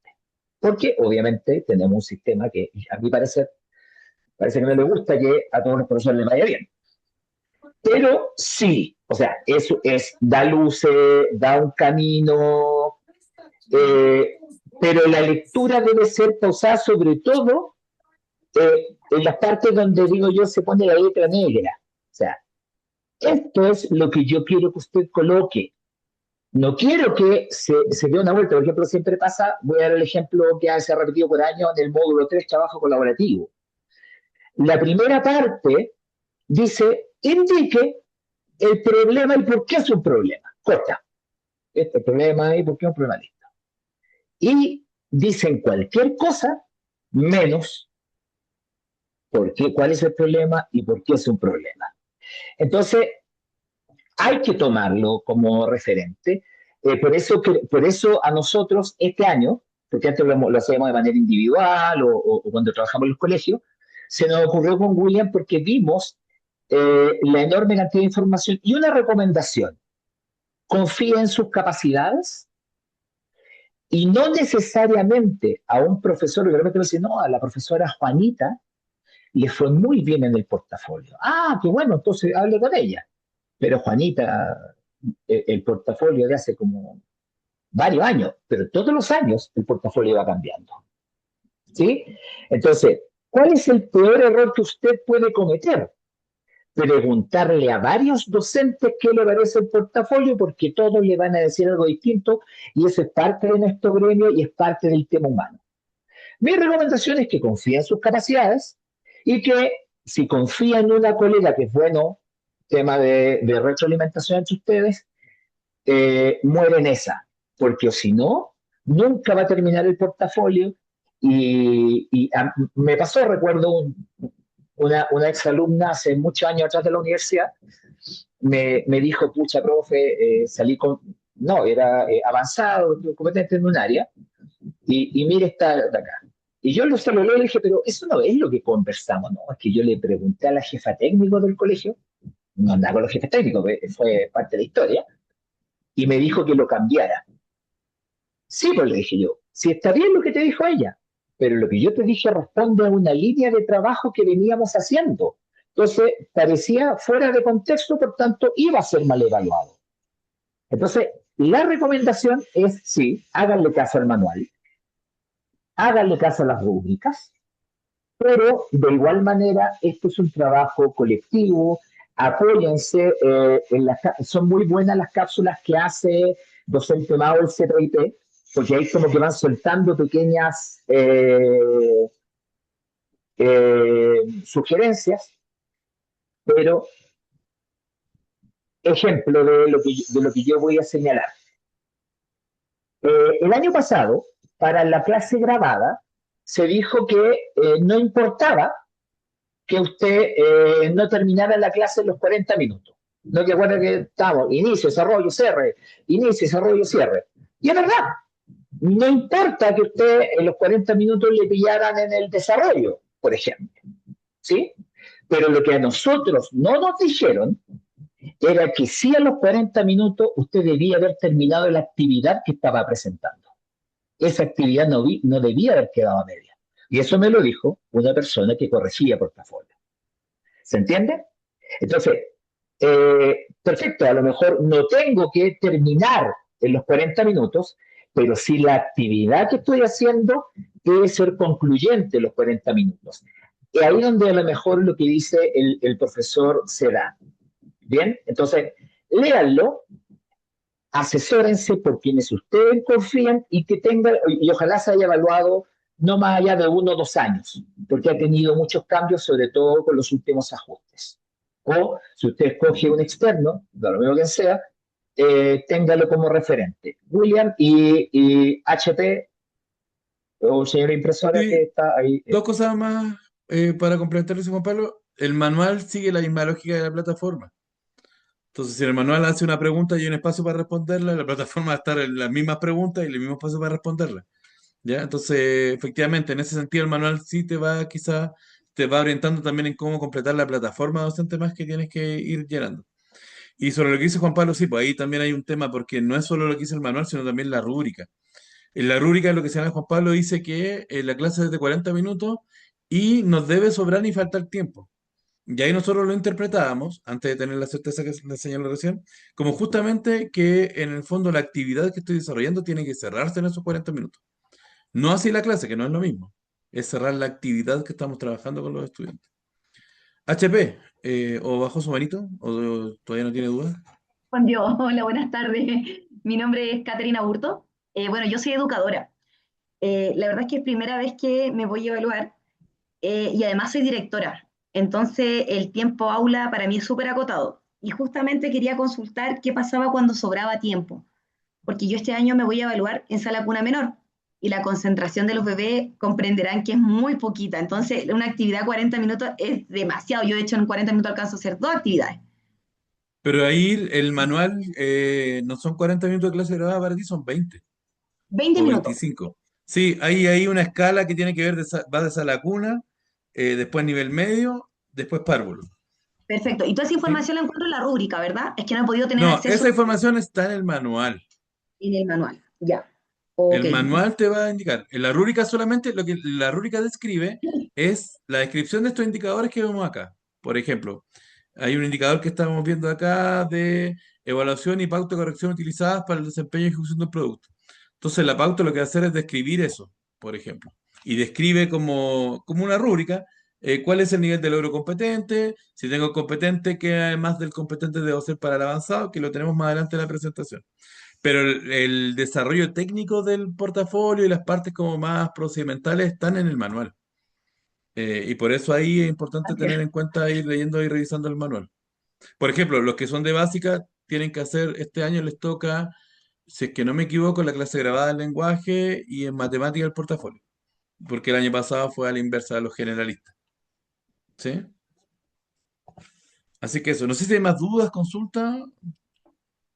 Porque, obviamente, tenemos un sistema que, a mi parecer, parece que no le gusta que a todos los profesores les vaya bien. Pero sí, o sea, eso es, da luces, da un camino, eh, pero la lectura debe ser pausada sobre todo en las partes donde digo yo se pone la letra negra. O sea, esto es lo que yo quiero que usted coloque. No quiero que se dé una vuelta. Por ejemplo, siempre pasa, voy a dar el ejemplo que se ha repetido por años en el módulo 3 trabajo colaborativo. La primera parte dice, indique el problema y por qué es un problema. Corta. Este problema y por qué es un problema, listo. Y dicen cualquier cosa menos por qué, cuál es el problema y por qué es un problema. Entonces, hay que tomarlo como referente. Por eso a nosotros este año, porque antes lo hacíamos de manera individual o cuando trabajamos en los colegios, se nos ocurrió con William porque vimos la enorme cantidad de información y una recomendación. Confía en sus capacidades y no necesariamente a un profesor, que de repente me dice, no, a la profesora Juanita le fue muy bien en el portafolio. Ah, qué bueno, entonces hable con ella. Pero Juanita, el portafolio de hace como varios años, pero todos los años el portafolio va cambiando. ¿Sí? Entonces, ¿cuál es el peor error que usted puede cometer? Preguntarle a varios docentes qué le parece el portafolio, porque todos le van a decir algo distinto y eso es parte de nuestro gremio y es parte del tema humano. Mi recomendación es que confíe en sus capacidades y que si confía en una colega que es bueno, tema de retroalimentación entre ustedes, muere en esa, porque si no, nunca va a terminar el portafolio. Me pasó, recuerdo, una exalumna hace muchos años atrás de la universidad, me dijo, pucha, profe, salí con, no, era avanzado, competente en un área, y mire esta de acá. Y yo lo saludé y le dije, pero eso no es lo que conversamos, ¿no? Es que yo le pregunté a la jefa técnico del colegio, no andaba con los jefes técnicos, fue parte de la historia, y me dijo que lo cambiara. Sí, pues le dije yo, sí está bien lo que te dijo ella, pero lo que yo te dije responde a una línea de trabajo que veníamos haciendo. Entonces, parecía fuera de contexto, por tanto, iba a ser mal evaluado. Entonces, la recomendación es, sí, háganle caso al manual, háganle caso a las rúbricas, pero de igual manera, esto es un trabajo colectivo, apóyense, son muy buenas las cápsulas que hace Docente Mao el CPIP, porque ahí como que van soltando pequeñas sugerencias, pero ejemplo de lo que yo voy a señalar. El año pasado, para la clase grabada, se dijo que no importaba que usted no terminara la clase en los 40 minutos. No que acuerda que estamos, inicio, desarrollo, cierre, inicio, desarrollo, cierre. Y es verdad, no importa que usted en los 40 minutos le pillaran en el desarrollo, por ejemplo. ¿Sí? Pero lo que a nosotros no nos dijeron era que sí a los 40 minutos usted debía haber terminado la actividad que estaba presentando. Esa actividad no debía haber quedado a media. Y eso me lo dijo una persona que corregía portafolio. ¿Se entiende? Entonces, perfecto, a lo mejor no tengo que terminar en los 40 minutos, pero si la actividad que estoy haciendo debe ser concluyente en los 40 minutos. Y ahí donde a lo mejor lo que dice el profesor se da. Bien, entonces, léanlo, asesórense por quienes ustedes confían y que tenga, y ojalá se haya evaluado no más allá de 1 o 2 años, porque ha tenido muchos cambios, sobre todo con los últimos ajustes. O si usted escoge un externo, de lo mismo que sea, téngalo como referente. William y HP, o señora impresora que Sí, está ahí. dos cosas más para complementar eso, Juan Pablo. El manual sigue la misma lógica de la plataforma. Entonces, si el manual hace una pregunta y hay un espacio para responderla, la plataforma va a estar en las mismas preguntas y el mismo espacio para responderla. ¿Ya? Entonces, efectivamente, en ese sentido, el manual sí te va orientando también en cómo completar la plataforma docente más que tienes que ir llenando. Y sobre lo que dice Juan Pablo, sí, pues ahí también hay un tema, porque no es solo lo que dice el manual, sino también la rúbrica. En la rúbrica, lo que se llama Juan Pablo dice que la clase es de 40 minutos y nos debe sobrar ni faltar tiempo. Y ahí nosotros lo interpretábamos, antes de tener la certeza que le señaló recién, como justamente que en el fondo la actividad que estoy desarrollando tiene que cerrarse en esos 40 minutos. No así la clase, que no es lo mismo. Es cerrar la actividad que estamos trabajando con los estudiantes. HP, o bajó su manito, o todavía no tiene duda. Juan Dios, hola, buenas tardes. Mi nombre es Caterina Burto. Bueno, yo soy educadora. La verdad es que es primera vez que me voy a evaluar y además soy directora. Entonces el tiempo aula para mí es súper acotado. Y justamente quería consultar qué pasaba cuando sobraba tiempo, porque yo este año me voy a evaluar en sala cuna menor y la concentración de los bebés comprenderán que es muy poquita. Entonces una actividad 40 minutos es demasiado. Yo de hecho en 40 minutos alcanzo a hacer 2 actividades. Pero ahí el manual no son 40 minutos de clase grabada para ti, son 20 20 o minutos. 25. Sí, hay una escala que tiene que ver, va de sala cuna, después nivel medio, después párvulo. Perfecto. Y toda esa ¿Sí? información la encuentro en la rúbrica, ¿verdad? Es que no he podido tener No, acceso esa información está en el manual. en el manual. Ya. Ok. El manual te va a indicar. En la rúbrica solamente lo que la rúbrica describe es la descripción de estos indicadores que vemos acá. Por ejemplo, hay un indicador que estamos viendo acá de evaluación y pauta de corrección utilizadas para el desempeño y ejecución del producto. Entonces, la pauta lo que va a hacer es describir eso, por ejemplo. Y describe como una rúbrica cuál es el nivel de logro competente, si tengo competente, qué además del competente debo hacer para el avanzado, que lo tenemos más adelante en la presentación. Pero el desarrollo técnico del portafolio y las partes como más procedimentales están en el manual. Y por eso ahí es importante tener en cuenta ir leyendo y revisando el manual. Por ejemplo, los que son de básica tienen que hacer, este año les toca, si es que no me equivoco, la clase grabada en lenguaje y en matemática del portafolio, porque el año pasado fue a la inversa de los generalistas. ¿Sí? Así que eso, no sé si hay más dudas, consultas,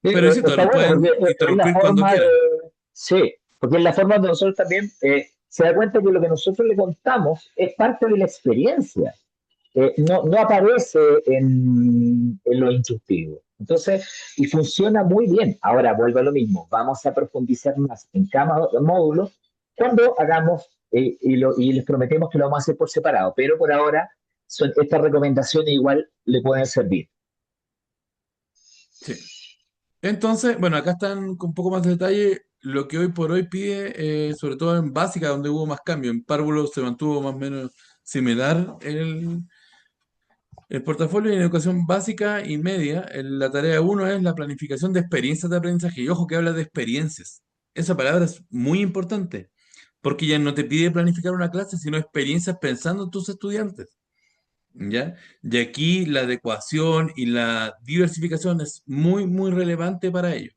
Sí, pero insisto, está nos bueno pueden porque es la interrumpir cuando forma de. quieran. Sí, porque es la forma donde nosotros también se da cuenta que lo que nosotros le contamos es parte de la experiencia. No aparece en lo instructivo. Entonces, y funciona muy bien. Ahora vuelvo a lo mismo. Vamos a profundizar más en cada módulo cuando hagamos y les prometemos que lo vamos a hacer por separado. Pero por ahora, estas recomendaciones igual le pueden servir. Sí. Entonces, bueno, acá están con un poco más de detalle lo que hoy por hoy pide, sobre todo en básica, donde hubo más cambio. En párvulo se mantuvo más o menos similar el portafolio y en educación básica y media. La tarea uno es la planificación de experiencias de aprendizaje. Y ojo que habla de experiencias. Esa palabra es muy importante, porque ya no te pide planificar una clase, sino experiencias pensando en tus estudiantes. ¿Ya? Y aquí la adecuación y la diversificación es muy, muy relevante para ello.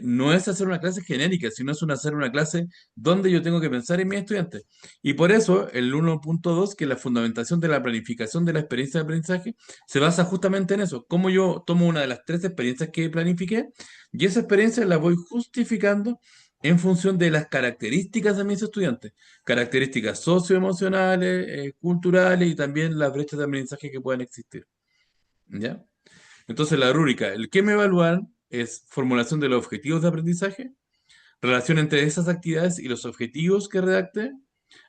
No es hacer una clase genérica, sino es hacer una clase donde yo tengo que pensar en mis estudiantes. Y por eso el 1.2, que es la fundamentación de la planificación de la experiencia de aprendizaje, se basa justamente en eso. Cómo yo tomo una de las tres experiencias que planifiqué y esa experiencia la voy justificando en función de las características de mis estudiantes, características socioemocionales, culturales y también las brechas de aprendizaje que puedan existir. ¿Ya? Entonces la rúbrica, el que me evalúan es formulación de los objetivos de aprendizaje, relación entre esas actividades y los objetivos que redacte.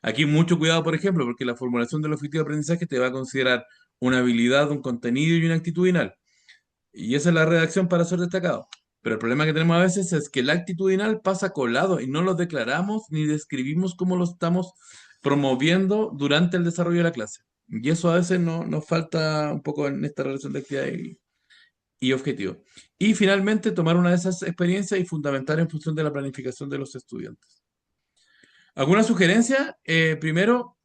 Aquí mucho cuidado, por ejemplo, porque la formulación del objetivo de aprendizaje te va a considerar una habilidad, un contenido y una actitudinal. Y esa es la redacción para ser destacado. Pero el problema que tenemos a veces es que el actitudinal pasa colado y no lo declaramos ni describimos cómo lo estamos promoviendo durante el desarrollo de la clase. Y eso a veces nos falta un poco en esta relación de actividad y objetivo. Y finalmente, tomar una de esas experiencias y fundamentar en función de la planificación de los estudiantes. ¿Alguna sugerencia? Primero,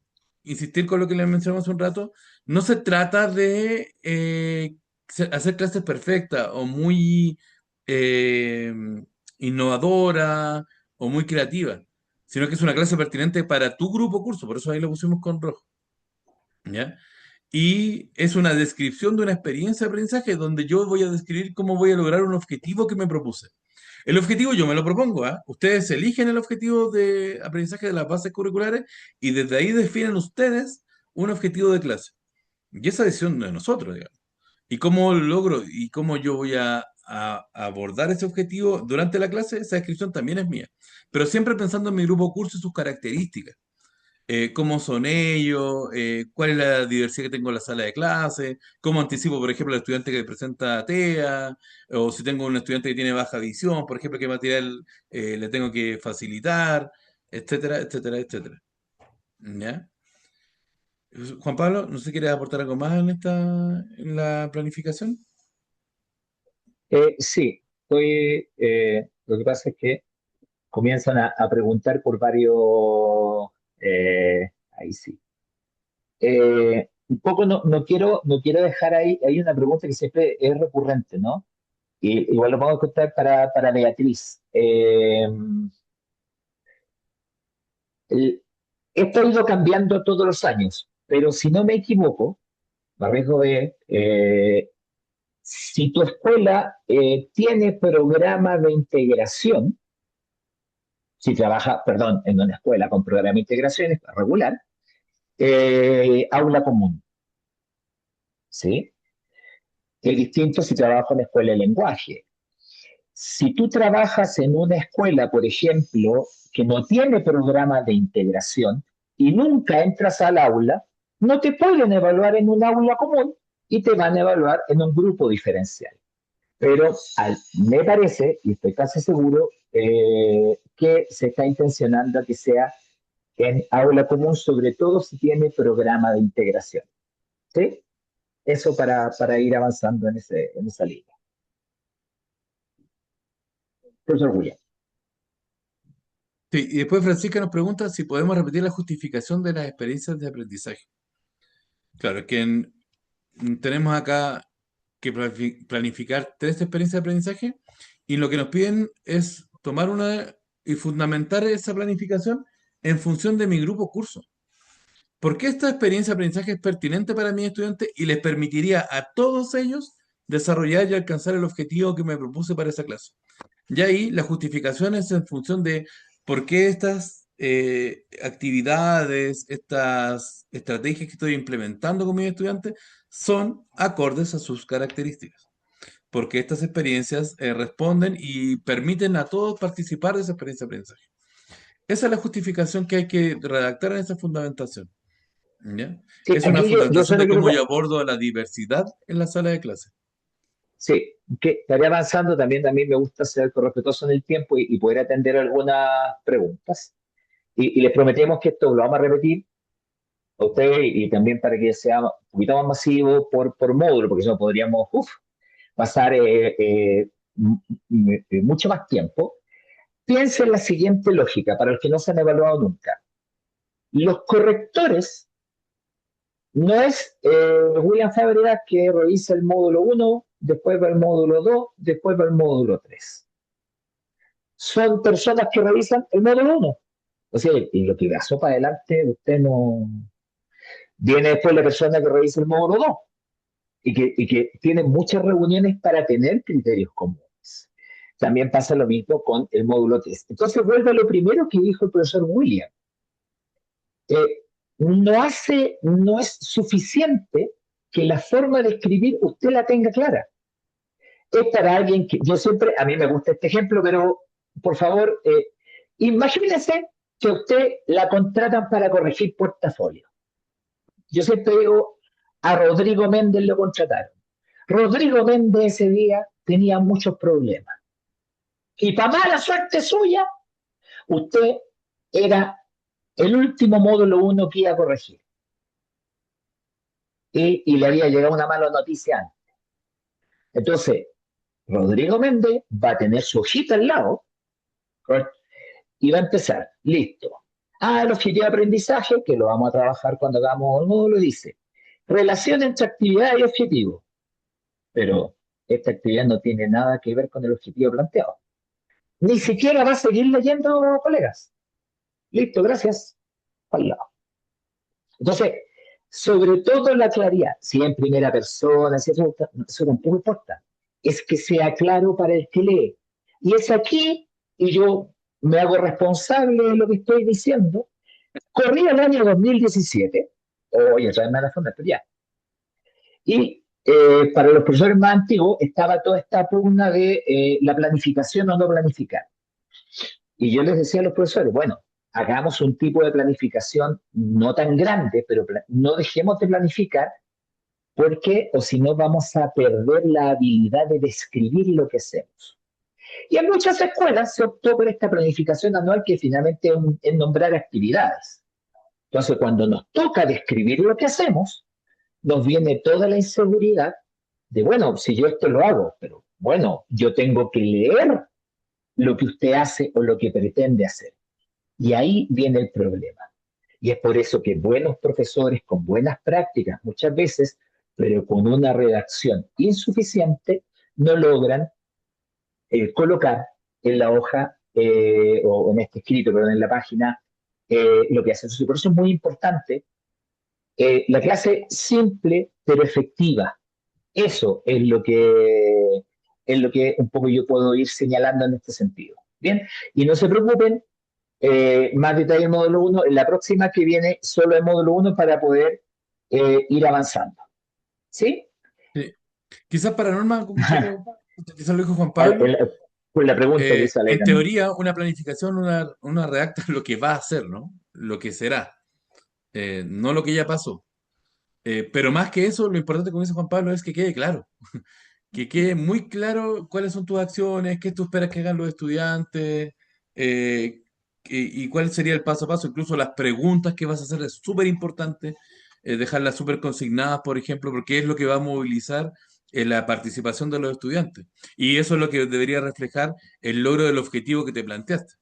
insistir con lo que les mencionamos hace un rato. No se trata de hacer clases perfectas o muy eh, innovadora o muy creativa, sino que es una clase pertinente para tu grupo curso, por eso ahí lo pusimos con rojo. ¿Ya? Y es una descripción de una experiencia de aprendizaje donde yo voy a describir cómo voy a lograr un objetivo que me propuse. El objetivo yo me lo propongo, ¿ah? Ustedes eligen el objetivo de aprendizaje de las bases curriculares y desde ahí definen ustedes un objetivo de clase. Y esa decisión no es de nosotros, digamos. Y cómo logro y cómo yo voy a abordar ese objetivo durante la clase, esa descripción también es mía. Pero siempre pensando en mi grupo curso y sus características, cómo son ellos, cuál es la diversidad que tengo en la sala de clase, cómo anticipo, por ejemplo, al estudiante que presenta TEA, o si tengo un estudiante que tiene baja visión, por ejemplo, qué material le tengo que facilitar, etcétera, etcétera, etcétera. ¿Ya? Juan Pablo, no sé si quieres aportar algo más en la planificación. Sí, lo que pasa es que comienzan a preguntar por varios, ahí sí. Un poco no quiero dejar ahí, hay una pregunta que siempre es recurrente, ¿no? Y igual lo vamos a contar para Beatriz. El- Esto ha ido cambiando todos los años, pero si no me equivoco, me arriesgo de, si tu escuela tiene programa de integración, si trabaja, perdón, en una escuela con programa de integración es regular, aula común, ¿sí? Es distinto si trabaja en escuela de lenguaje. Si tú trabajas en una escuela, por ejemplo, que no tiene programa de integración y nunca entras al aula, no te pueden evaluar en un aula común y te van a evaluar en un grupo diferencial. Pero me parece, y estoy casi seguro, que se está intencionando que sea en aula común, sobre todo si tiene programa de integración. ¿Sí? Eso para ir avanzando en esa línea. Profesor William. Sí, y después Francisca nos pregunta si podemos repetir la justificación de las experiencias de aprendizaje. Claro, es que tenemos acá que planificar 3 experiencias de aprendizaje y lo que nos piden es tomar una y fundamentar esa planificación en función de mi grupo curso. ¿Por qué esta experiencia de aprendizaje es pertinente para mis estudiantes y les permitiría a todos ellos desarrollar y alcanzar el objetivo que me propuse para esa clase? Y ahí la justificación es en función de por qué estas actividades, estas estrategias que estoy implementando con mis estudiantes son acordes a sus características. Porque estas experiencias responden y permiten a todos participar de esa experiencia de aprendizaje. Esa es la justificación que hay que redactar en esa fundamentación. ¿Ya? Sí, Es una aquí yo fundamentación solo de quiero, cómo yo abordo la diversidad en la sala de clase. sí, que estaré avanzando también, a mí me gusta ser respetuoso en el tiempo y poder atender algunas preguntas. Y les prometemos que esto lo vamos a repetir a ustedes y también para que sea un poquito más masivo por módulo, porque si no podríamos pasar mucho más tiempo. Piensa en la siguiente lógica, para los que no se han evaluado nunca. Los correctores no es William Fábrega que revisa el módulo 1, después va el módulo 2, después va el módulo 3. Son personas que revisan el módulo 1. O sea, y lo que pasó para adelante, usted no. Viene después la persona que revisa el módulo 2 y que tiene muchas reuniones para tener criterios comunes. También pasa lo mismo con el módulo test. Entonces vuelvo a lo primero que dijo el profesor William. Eh, no es suficiente que la forma de escribir usted la tenga clara. Es para alguien que, yo siempre, a mí me gusta este ejemplo, pero por favor, imagínese que usted la contratan para corregir portafolio. Yo siempre digo, a Rodrigo Méndez lo contrataron. Rodrigo Méndez ese día tenía muchos problemas. Y para mala suerte suya, usted era el último módulo 1 que iba a corregir. Y le había llegado una mala noticia antes. Entonces, Rodrigo Méndez va a tener su hojita al lado, ¿correcto? Y va a empezar, listo. El objetivo de aprendizaje, que lo vamos a trabajar cuando hagamos el módulo, dice, relación entre actividad y objetivo. Pero esta actividad no tiene nada que ver con el objetivo planteado. Ni siquiera va a seguir leyendo, colegas. Listo, gracias. Al lado. Entonces, sobre todo la claridad, si en primera persona, si eso tampoco importa. Es que sea claro para el que lee. Y es aquí, y yo me hago responsable de lo que estoy diciendo, corría el año 2017, oye, otra vez me la fonda, pero ya. Y para los profesores más antiguos estaba toda esta pugna de la planificación o no planificar. Y yo les decía a los profesores, bueno, hagamos un tipo de planificación no tan grande, pero no dejemos de planificar porque o si no vamos a perder la habilidad de describir lo que hacemos. Y en muchas escuelas se optó por esta planificación anual que finalmente es nombrar actividades. Entonces, cuando nos toca describir lo que hacemos, nos viene toda la inseguridad de, bueno, si yo esto lo hago, pero bueno, yo tengo que leer lo que usted hace o lo que pretende hacer. Y ahí viene el problema. Y es por eso que buenos profesores con buenas prácticas muchas veces, pero con una redacción insuficiente, no logran colocar en la hoja o en este escrito, perdón, en la página, lo que hacen. Por eso es muy importante la clase simple pero efectiva. Eso es lo que un poco yo puedo ir señalando en este sentido. Bien, y no se preocupen, más detalle del módulo 1, en la próxima que viene solo el módulo 1 para poder ir avanzando. ¿Sí? Sí. Quizás para Norma, un poco, quizás lo dijo Juan Al- Pablo, Con la pregunta que sale ahí en también. teoría una planificación, una redacta lo que va a hacer, ¿no? Lo que será, no lo que ya pasó. Pero más que eso, lo importante, como dice Juan Pablo, es que quede claro. Que quede muy claro cuáles son tus acciones, qué tú esperas que hagan los estudiantes, y cuál sería el paso a paso. Incluso las preguntas que vas a hacer es súper importante, dejarlas súper consignadas, por ejemplo, porque es lo que va a movilizar la participación de los estudiantes. Y eso es lo que debería reflejar el logro del objetivo que te planteaste.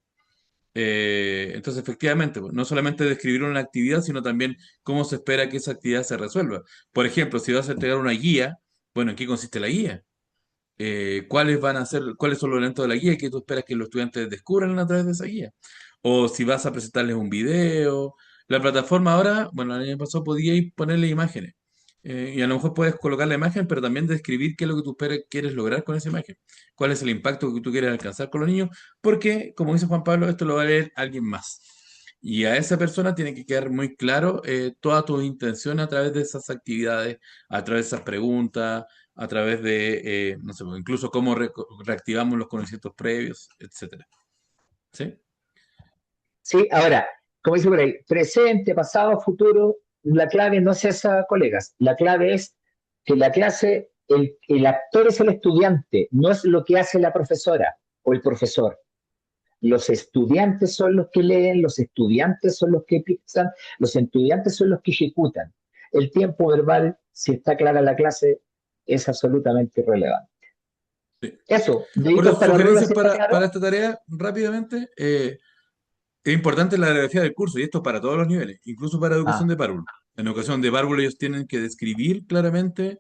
Entonces, efectivamente, pues, no solamente describir una actividad, sino también cómo se espera que esa actividad se resuelva. Por ejemplo, si vas a entregar una guía, bueno, ¿en qué consiste la guía? ¿Cuáles van a ser, cuáles son los elementos de la guía y qué tú esperas que los estudiantes descubran a través de esa guía? O si vas a presentarles un video. La plataforma ahora, bueno, el año pasado podíais ponerle imágenes. Y a lo mejor puedes colocar la imagen, pero también describir qué es lo que tú quieres lograr con esa imagen. Cuál es el impacto que tú quieres alcanzar con los niños. Porque, como dice Juan Pablo, esto lo va a leer alguien más. Y a esa persona tiene que quedar muy claro todas tus intenciones a través de esas actividades, a través de esas preguntas, a través de, no sé, pues, incluso cómo reactivamos los conocimientos previos, etcétera. ¿Sí? Sí, ahora, como dice por ahí, presente, pasado, futuro, la clave no es esa, colegas. La clave es que la clase, el actor es el estudiante, no es lo que hace la profesora o el profesor. Los estudiantes son los que leen, los estudiantes son los que piensan, los estudiantes son los que ejecutan. El tiempo verbal, si está clara la clase, es absolutamente irrelevante. Sí. Eso, deditos Otras para Rula, sugerencias si está para claro. esta tarea, rápidamente. Es importante la biografía del curso, y esto para todos los niveles, incluso para educación Ah, de párvulo. En educación de párvulo ellos tienen que describir claramente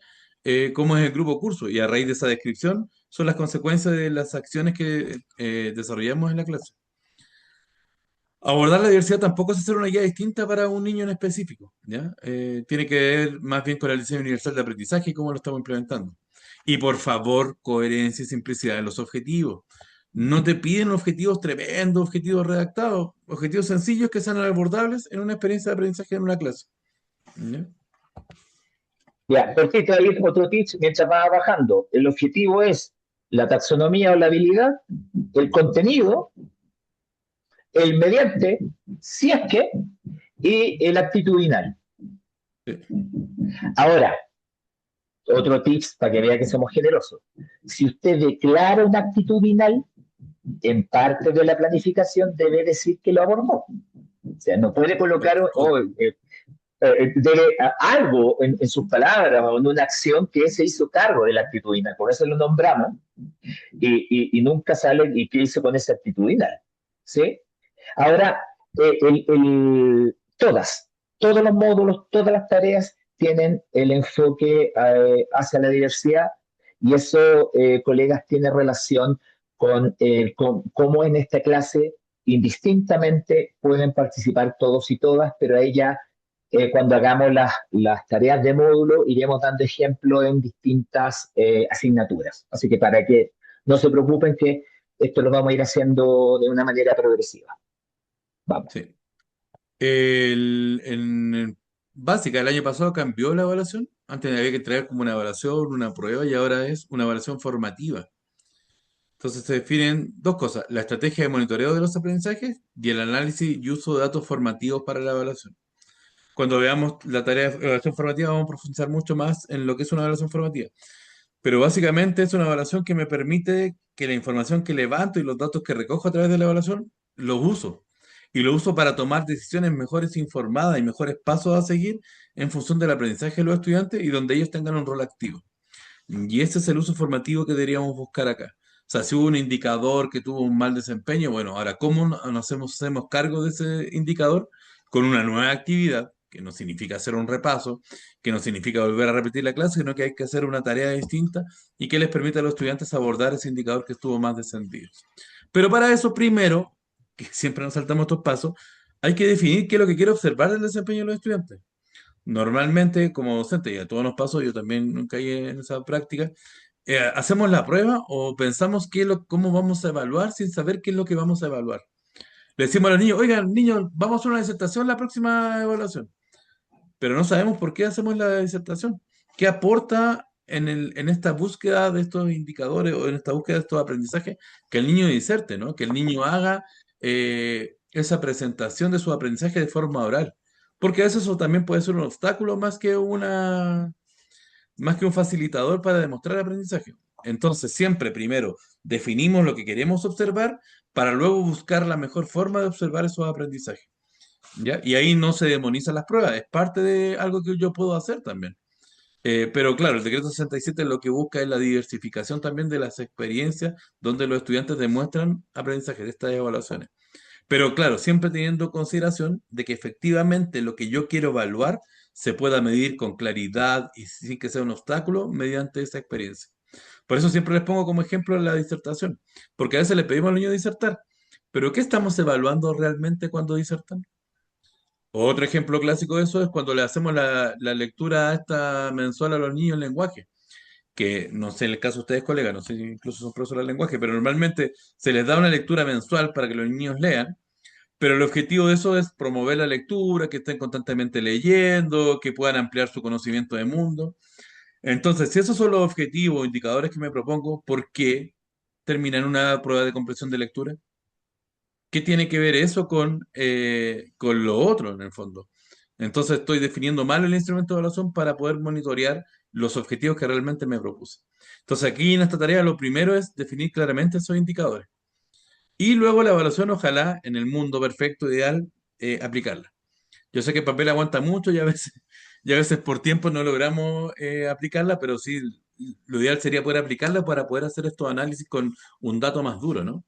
cómo es el grupo curso, y a raíz de esa descripción son las consecuencias de las acciones que desarrollamos en la clase. Abordar la diversidad tampoco es hacer una guía distinta para un niño en específico, ¿ya? Tiene que ver más bien con el diseño universal de aprendizaje y cómo lo estamos implementando. Y por favor, coherencia y simplicidad en los objetivos. No te piden objetivos tremendos, objetivos redactados, objetivos sencillos que sean abordables en una experiencia de aprendizaje en una clase. ¿Ya? Ya, perfecto, ahí otro tips mientras va bajando. El objetivo es la taxonomía o la habilidad, el contenido, el mediante, si es que, y el actitudinal. Sí. Ahora, otro tips para que vea que somos generosos. Si usted declara un actitudinal, en parte de la planificación debe decir que lo abordó. O sea, no puede colocar algo en sus palabras o en una acción que se hizo cargo de la actitudinal. Por eso lo nombramos y nunca sale y qué hizo con esa actitudinal. ¿Sí? Ahora, todos los módulos, todas las tareas tienen el enfoque hacia la diversidad y eso, colegas, tiene relación con cómo en esta clase indistintamente pueden participar todos y todas, pero ahí ya cuando hagamos las tareas de módulo iremos dando ejemplo en distintas asignaturas. Así que para que no se preocupen que esto lo vamos a ir haciendo de una manera progresiva. Vamos. Sí. En básica, el año pasado cambió la evaluación. Antes había que traer como una evaluación, una prueba, y ahora es una evaluación formativa. Entonces se definen dos cosas, la estrategia de monitoreo de los aprendizajes y el análisis y uso de datos formativos para la evaluación. Cuando veamos la tarea de evaluación formativa, vamos a profundizar mucho más en lo que es una evaluación formativa. Pero básicamente es una evaluación que me permite que la información que levanto y los datos que recojo a través de la evaluación, los uso. Y los uso para tomar decisiones mejores informadas y mejores pasos a seguir en función del aprendizaje de los estudiantes y donde ellos tengan un rol activo. Y ese es el uso formativo que deberíamos buscar acá. O sea, si hubo un indicador que tuvo un mal desempeño, bueno, ahora, ¿cómo hacemos cargo de ese indicador? Con una nueva actividad, que no significa hacer un repaso, que no significa volver a repetir la clase, sino que hay que hacer una tarea distinta y que les permita a los estudiantes abordar ese indicador que estuvo más descendido. Pero para eso, primero, que siempre nos saltamos estos pasos, hay que definir qué es lo que quiero observar del desempeño de los estudiantes. Normalmente, como docente, y a todos nos pasó, yo también caí en esa práctica, ¿hacemos la prueba o pensamos cómo vamos a evaluar sin saber qué es lo que vamos a evaluar? Le decimos a los niños, oigan, niños, vamos a hacer una disertación la próxima evaluación, pero no sabemos por qué hacemos la disertación. ¿Qué aporta en esta búsqueda de estos indicadores o en esta búsqueda de estos aprendizajes que el niño diserte, ¿no? Que el niño haga esa presentación de su aprendizaje de forma oral. Porque a veces eso también puede ser un obstáculo más que un facilitador para demostrar aprendizaje. Entonces, siempre primero definimos lo que queremos observar para luego buscar la mejor forma de observar esos aprendizajes. ¿Ya? Y ahí no se demonizan las pruebas, es parte de algo que yo puedo hacer también. Pero claro, el decreto 67 lo que busca es la diversificación también de las experiencias donde los estudiantes demuestran aprendizaje de estas evaluaciones. Pero claro, siempre teniendo consideración de que efectivamente lo que yo quiero evaluar se pueda medir con claridad y sin que sea un obstáculo mediante esa experiencia. Por eso siempre les pongo como ejemplo la disertación, porque a veces le pedimos al niño disertar, pero ¿qué estamos evaluando realmente cuando disertan? Otro ejemplo clásico de eso es cuando le hacemos la lectura esta mensual a los niños en lenguaje, que no sé en el caso de ustedes, colegas, no sé si incluso son profesores de lenguaje, pero normalmente se les da una lectura mensual para que los niños lean, pero el objetivo de eso es promover la lectura, que estén constantemente leyendo, que puedan ampliar su conocimiento de mundo. Entonces, si esos son los objetivos o indicadores que me propongo, ¿por qué termina en una prueba de comprensión de lectura? ¿Qué tiene que ver eso con lo otro en el fondo? Entonces estoy definiendo mal el instrumento de evaluación para poder monitorear los objetivos que realmente me propuse. Entonces aquí en esta tarea lo primero es definir claramente esos indicadores. Y luego la evaluación, ojalá, en el mundo perfecto, ideal, aplicarla. Yo sé que el papel aguanta mucho y a veces por tiempo no logramos aplicarla, pero sí, lo ideal sería poder aplicarla para poder hacer estos análisis con un dato más duro, ¿no?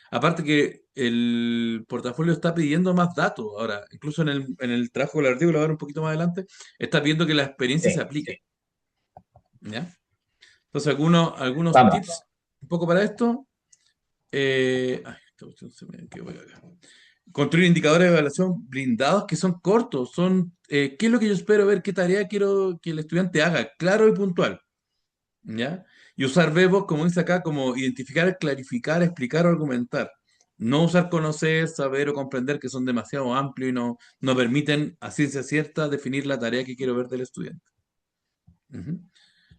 Aparte que el portafolio está pidiendo más datos ahora, incluso en el trabajo del artículo, ahora un poquito más adelante, está pidiendo que la experiencia se Sí, aplique, ¿ya? Entonces, algunos vamos. tips un poco para esto. Esta cuestión se me quedó acá. Construir indicadores de evaluación blindados que son cortos, ¿qué es lo que yo espero ver? ¿Qué tarea quiero que el estudiante haga? Claro y puntual, ¿ya? Y usar verbos, como dice acá, como identificar, clarificar, explicar o argumentar. No usar conocer, saber o comprender, que son demasiado amplios y no permiten a ciencia cierta definir la tarea que quiero ver del estudiante. Ujú.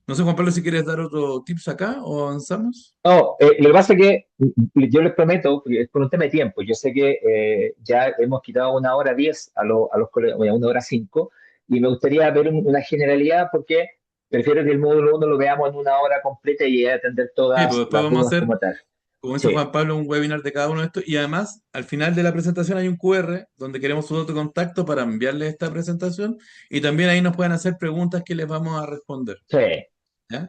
No sé, Juan Pablo, si quieres dar otro tips acá o avanzamos. No, lo que pasa es que yo les prometo, porque es por un tema de tiempo, yo sé que ya hemos quitado 1 hora 10 a los colegas, bueno, 1 hora 5, y me gustaría ver una generalidad porque prefiero que el módulo 1 lo veamos en 1 hora completa y atender Sí, pues todas después las vamos a dudas hacer, como tal. como dice Sí, Juan Pablo, un webinar de cada uno de estos. Y además, al final de la presentación hay un QR donde queremos su dato de contacto para enviarles esta presentación. Y también ahí nos pueden hacer preguntas que les vamos a responder. sí, ¿Ya?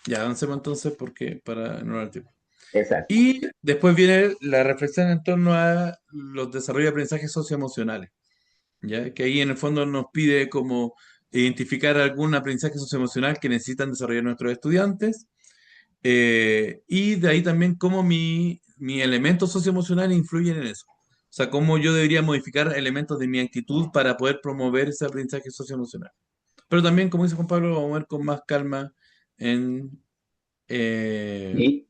Ya, avancemos entonces porque para no dar tiempo. exacto. Y después viene la reflexión en torno a los desarrollos de aprendizaje socioemocionales, ¿ya? Que ahí en el fondo nos pide como identificar algún aprendizaje socioemocional que necesitan desarrollar nuestros estudiantes, y de ahí también cómo mi elemento socioemocional influyen en eso. O sea, cómo yo debería modificar elementos de mi actitud para poder promover ese aprendizaje socioemocional. Pero también, como dice Juan Pablo, lo vamos a ver con más calma en, eh, Y,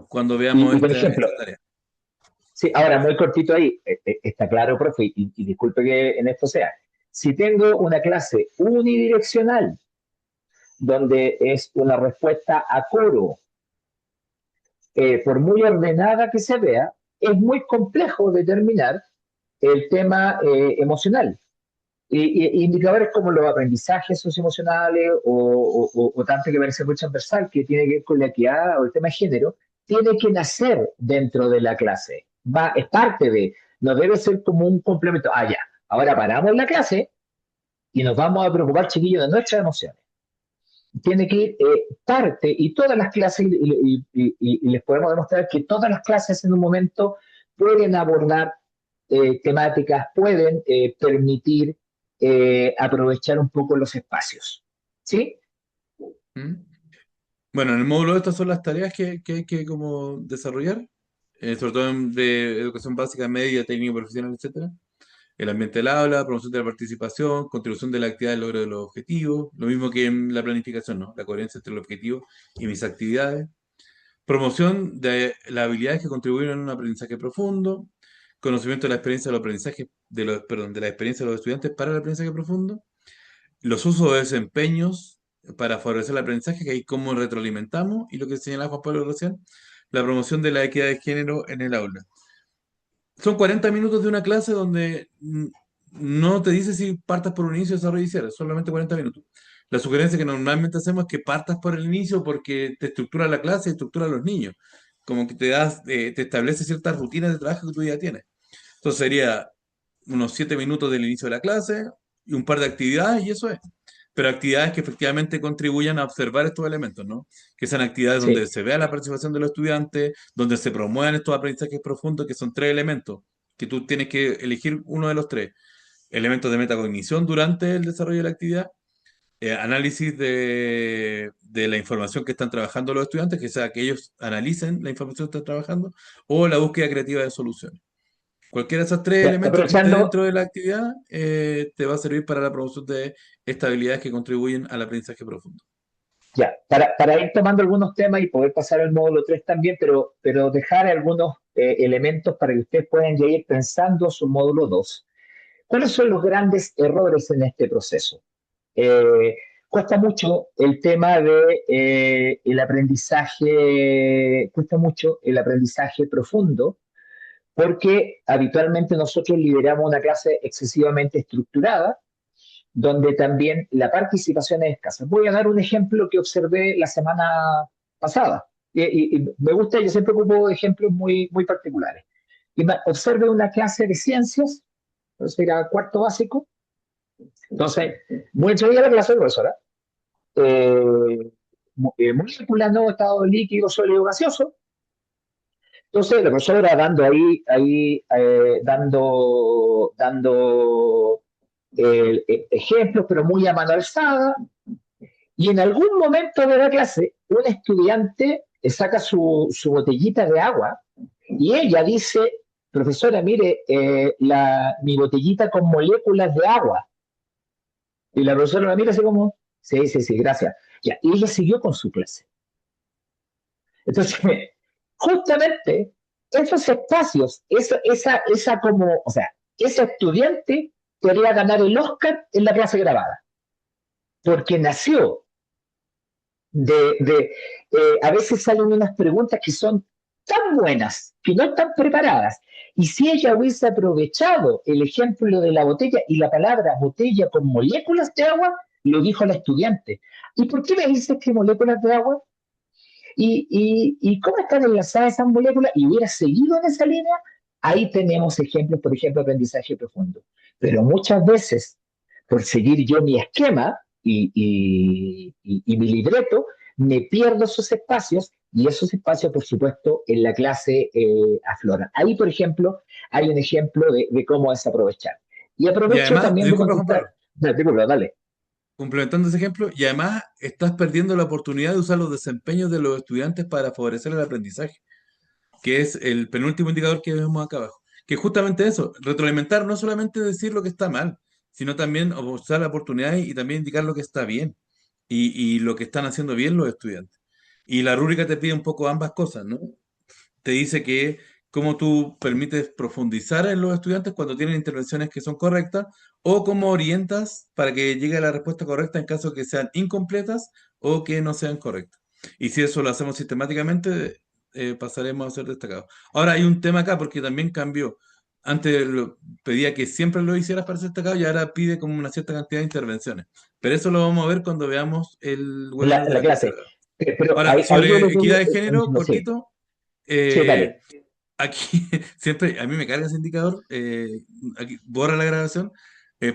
cuando veamos por ejemplo, esta tarea. sí, ahora muy cortito ahí, está claro, profe, y disculpe que en esto sea. Si tengo una clase unidireccional, donde es una respuesta a coro, por muy ordenada que se vea, es muy complejo determinar el tema emocional. Indicadores como los aprendizajes socioemocionales o tanto que parece muy transversal, que tiene que ver con la equidad o el tema de género, tiene que nacer dentro de la clase. Es parte de, no debe ser como un complemento. Ah, ya, ahora paramos la clase y nos vamos a preocupar, chiquillos, de nuestras emociones. Tiene que ir parte y todas las clases, y les podemos demostrar que todas las clases en un momento pueden abordar temáticas, pueden permitir aprovechar un poco los espacios. ¿Sí? ¿Mm? Bueno, en el módulo estas son las tareas que hay que como desarrollar, sobre todo de educación básica, media, técnica, profesional, etcétera. El ambiente del aula, promoción de la participación, contribución de la actividad al logro de los objetivos, lo mismo que en la planificación, ¿no? La coherencia entre el objetivo y mis actividades. Promoción de las habilidades que contribuyen a un aprendizaje profundo, conocimiento de la experiencia de los aprendizajes, perdón, de la experiencia de los estudiantes para el aprendizaje profundo, los usos de desempeños para favorecer el aprendizaje, que ahí cómo retroalimentamos, y lo que señalaba Juan Pablo recién, la promoción de la equidad de género en el aula. Son 40 minutos de una clase donde no te dice si partas por un inicio, desarrollo y cierre, solamente 40 minutos. La sugerencia que normalmente hacemos es que partas por el inicio porque te estructura la clase y estructura a los niños. Como que te establece ciertas rutinas de trabajo que tú ya tienes. Entonces sería unos 7 minutos del inicio de la clase y un par de actividades y eso es. Pero actividades que efectivamente contribuyan a observar estos elementos, ¿no? Que sean actividades donde Sí, se vea la participación de los estudiantes, donde se promuevan estos aprendizajes profundos, que son 3 elementos, que tú tienes que elegir uno de los 3. Elementos de metacognición durante el desarrollo de la actividad, análisis de la información que están trabajando los estudiantes, que sea que ellos analicen la información que están trabajando, o la búsqueda creativa de soluciones. Cualquiera de esos 3 elementos que esté aprovechando, dentro de la actividad te va a servir para la promoción de estas habilidades que contribuyen al aprendizaje profundo. ya, para ir tomando algunos temas y poder pasar al módulo 3 también, pero dejar algunos elementos para que ustedes puedan ya ir pensando su módulo 2. ¿Cuáles son los grandes errores en este proceso? Eh, Cuesta mucho el tema de el aprendizaje, cuesta mucho el aprendizaje profundo, porque habitualmente nosotros lideramos una clase excesivamente estructurada, donde también la participación es escasa. Voy a dar un ejemplo que observé la semana pasada, y me gusta, yo siempre ocupo ejemplos muy particulares. Observe una clase de ciencias, entonces era cuarto básico, entonces, muy entretenida la clase, profesora. Moléculas, no, estado líquido, sólido, gaseoso. Entonces, la profesora dando dando ejemplos, pero muy a mano alzada. Y en algún momento de la clase, un estudiante saca su botellita de agua y ella dice, profesora, mire, mi botellita con moléculas de agua. Y la profesora la mira así como, sí, sí, sí, gracias. Ya, y ella siguió con su clase. Entonces, justamente esos espacios, esa como, o sea, ese estudiante podría ganar el Oscar en la clase grabada, porque nació a veces salen unas preguntas que son tan buenas, que no están preparadas. Y si ella hubiese aprovechado el ejemplo de la botella y la palabra botella con moléculas de agua, lo dijo la estudiante. ¿Y por qué me dices que moléculas de agua? ¿Y cómo están enlazadas esas moléculas? Y hubiera seguido en esa línea, ahí tenemos ejemplos, por ejemplo, de aprendizaje profundo. Pero muchas veces, por seguir yo mi esquema y mi libreto, me pierdo esos espacios y esos espacios, por supuesto, en la clase afloran. Ahí, por ejemplo, hay un ejemplo de cómo desaprovechar. Y Y aprovecho además, también de disculpa Juan contestar. Pablo, Disculpa, dale. complementando ese ejemplo, y además estás perdiendo la oportunidad de usar los desempeños de los estudiantes para favorecer el aprendizaje, que es el penúltimo indicador que vemos acá abajo. Que es justamente eso, retroalimentar, no solamente decir lo que está mal, sino también usar la oportunidad y también indicar lo que está bien y lo que están haciendo bien los estudiantes. Y la rúbrica te pide un poco ambas cosas, ¿no? Te dice que cómo tú permites profundizar en los estudiantes cuando tienen intervenciones que son correctas o cómo orientas para que llegue a la respuesta correcta en caso que sean incompletas o que no sean correctas. Y si eso lo hacemos sistemáticamente, pasaremos a ser destacados. Ahora hay un tema acá porque también cambió. Antes pedía que siempre lo hicieras para ser destacado y ahora pide como una cierta cantidad de intervenciones. Pero eso lo vamos a ver cuando veamos el webinar de La la clase clase. grabada. Pero Ahora, ahí yo sobre les equidad digo, de género, no sé, cortito, sí, eh, dale. aquí siempre, a mí me carga ese indicador, aquí, borra la grabación,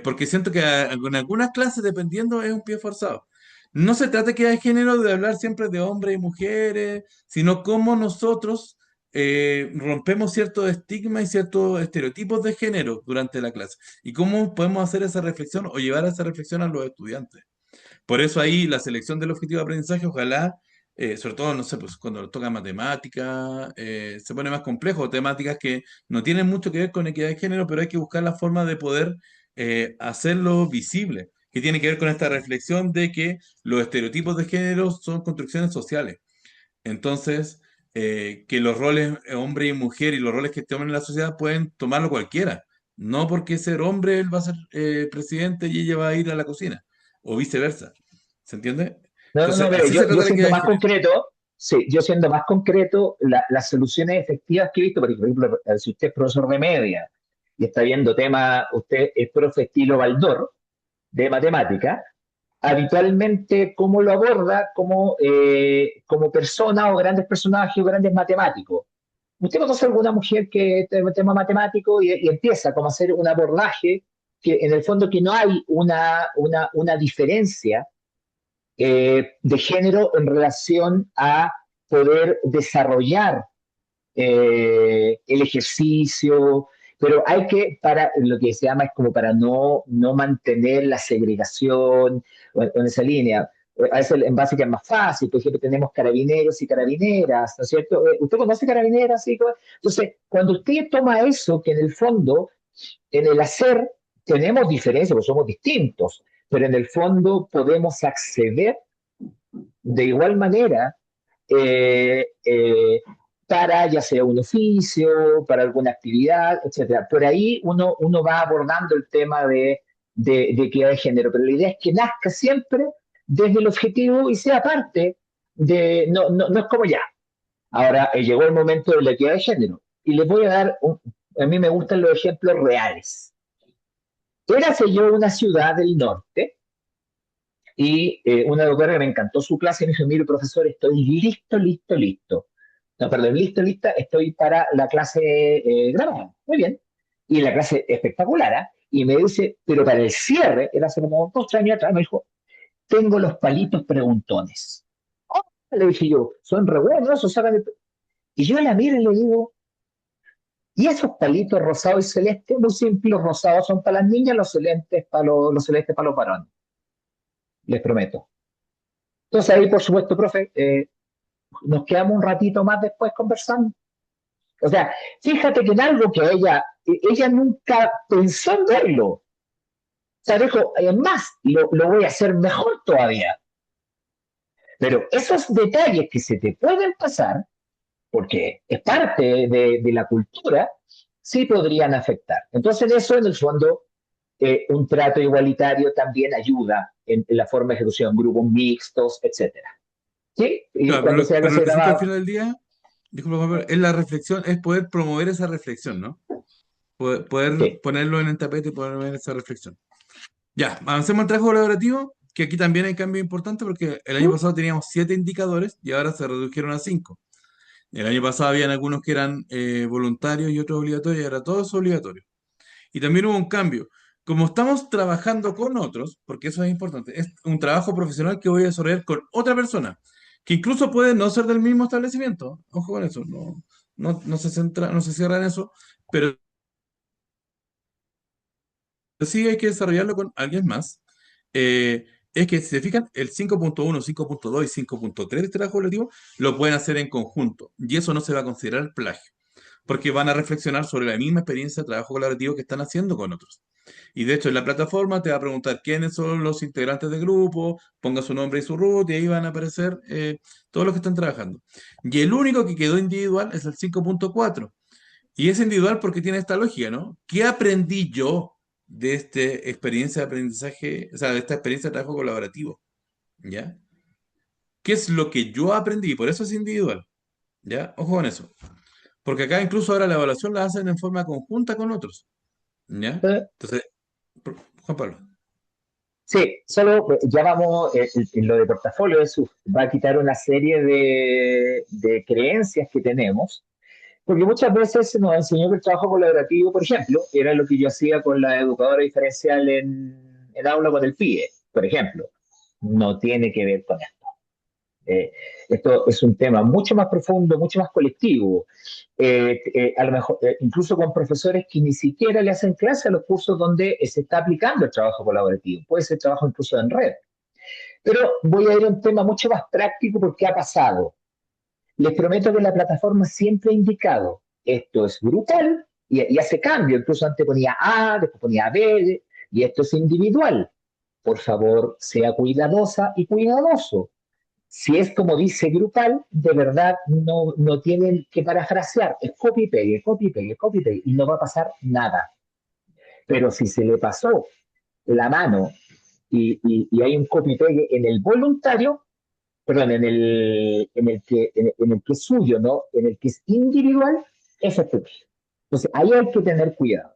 porque siento que en algunas clases, dependiendo, es un pie forzado. No se trata que de género de hablar siempre de hombres y mujeres, sino cómo nosotros rompemos ciertos estigmas y ciertos estereotipos de género durante la clase y cómo podemos hacer esa reflexión o llevar esa reflexión a los estudiantes. Por eso ahí la selección del objetivo de aprendizaje, ojalá, sobre todo, no sé, pues cuando nos toca matemática, se pone más complejo, temáticas que no tienen mucho que ver con equidad de género, pero hay que buscar la forma de poder hacerlo visible, que tiene que ver con esta reflexión de que los estereotipos de género son construcciones sociales. Entonces, que los roles hombre y mujer y los roles que toman en la sociedad pueden tomarlo cualquiera. No porque ser hombre él va a ser presidente y ella va a ir a la cocina, o viceversa. ¿Se entiende? No, no, Entonces, no, mire, así se yo trata la equidad siendo de más género. concreto, sí, yo siendo más concreto, las soluciones efectivas que he visto, por ejemplo, si usted es profesor de media y está viendo tema, usted es profe estilo Baldor de matemática, habitualmente, ¿cómo lo aborda? Como persona o grandes personajes o grandes matemáticos. ¿Usted conoce alguna mujer que tiene un tema matemático y empieza como a hacer un abordaje que en el fondo que no hay una diferencia de género en relación a poder desarrollar el ejercicio, pero hay que, para lo que se llama es como para no mantener la segregación en esa línea. A veces en básica es más fácil, por ejemplo, tenemos carabineros y carabineras, ¿no es cierto? ¿Usted conoce carabineras? ¿Sí? Entonces, cuando usted toma eso, que en el fondo, en el hacer, tenemos diferencias, porque somos distintos, pero en el fondo podemos acceder de igual manera eh, eh, para ya sea un oficio, para alguna actividad, etcétera. Por ahí uno va abordando el tema de equidad de género, pero la idea es que nazca siempre desde el objetivo y sea parte no es como ya. Ahora llegó el momento de la equidad de género y les voy a dar, a mí me gustan los ejemplos reales. Érase yo una ciudad del norte y una doctora que me encantó su clase me dijo, mire, profesor, estoy listo, listo, listo. No, perdón, listo, lista, estoy para la clase grabada. Muy bien. Y la clase espectacular, ¿eh? Y me dice, pero para el cierre, era hace como 2 años atrás, me dijo, tengo los palitos preguntones. Oh, le dije yo, son re buenos, esos sacan Y yo la miro y le digo, ¿y esos palitos rosados y celestes? Muy simple, los rosados son para las niñas, los celestes para los celestes para los varones. Les prometo. Entonces ahí, por supuesto, profe, nos quedamos un ratito más después conversando. O sea, fíjate que en algo que ella nunca pensó en verlo. O sea, dijo, es más, lo voy a hacer mejor todavía. Pero esos detalles que se te pueden pasar, porque es parte de la cultura, sí podrían afectar. Entonces, eso en el fondo, un trato igualitario también ayuda en la forma de ejecución, grupos mixtos, etcétera. ¿Sí? Y Claro, cuando sea pero clase lo que se busca al grabado, final del día, disculpa, Juan Pablo, es la reflexión, es poder promover esa reflexión, ¿no? Poder sí. ponerlo en el tapete y poder promover esa reflexión. Ya, avancemos al trabajo colaborativo, que aquí también hay cambio importante porque el año pasado teníamos 7 indicadores y ahora se redujeron a 5. El año pasado habían algunos que eran voluntarios y otros obligatorios, y ahora todos son obligatorios. Y también hubo un cambio. Como estamos trabajando con otros, porque eso es importante, es un trabajo profesional que voy a desarrollar con otra persona, que incluso puede no ser del mismo establecimiento. Ojo con eso, no se centra, no se cierra en eso, pero sí hay que desarrollarlo con alguien más. Eh, es que si se fijan, el 5.1, 5.2 y 5.3 de este trabajo colectivo lo pueden hacer en conjunto y eso no se va a considerar plagio, porque van a reflexionar sobre la misma experiencia de trabajo colaborativo que están haciendo con otros. Y de hecho, en la plataforma te va a preguntar quiénes son los integrantes del grupo, ponga su nombre y su root, y ahí van a aparecer todos los que están trabajando. Y el único que quedó individual es el 5.4. Y es individual porque tiene esta lógica, ¿no? ¿Qué aprendí yo de esta experiencia de aprendizaje, o sea, de esta experiencia de trabajo colaborativo? ¿Ya? ¿Qué es lo que yo aprendí? Por eso es individual. ¿Ya? Ojo con eso. Porque acá incluso ahora la evaluación la hacen en forma conjunta con otros. ¿Ya? Eh, Entonces, Juan Pablo. Sí, solo ya vamos, en lo de portafolio, eso va a quitar una serie de creencias que tenemos, porque muchas veces se nos enseñó que el trabajo colaborativo, por ejemplo, era lo que yo hacía con la educadora diferencial en aula con el PIE, por ejemplo. No tiene que ver con esto. Eh, Esto es un tema mucho más profundo, mucho más colectivo. A lo mejor, incluso con profesores que ni siquiera le hacen clase a los cursos donde se está aplicando el trabajo colaborativo. Puede ser trabajo incluso en red. Pero voy a ir a un tema mucho más práctico porque ha pasado. Les prometo que la plataforma siempre ha indicado, esto es brutal y hace cambio. Incluso antes ponía A, después ponía B, y esto es individual. Por favor, sea cuidadosa y cuidadoso. Si es como dice grupal, de verdad no tienen que parafrasear, es copy pegue, copy pegue, copy pegue, y no va a pasar nada. Pero si se le pasó la mano y hay un copy pegue en el voluntario, perdón, en el que es suyo, ¿no? En el que es individual, eso es pegue. Entonces ahí hay que tener cuidado.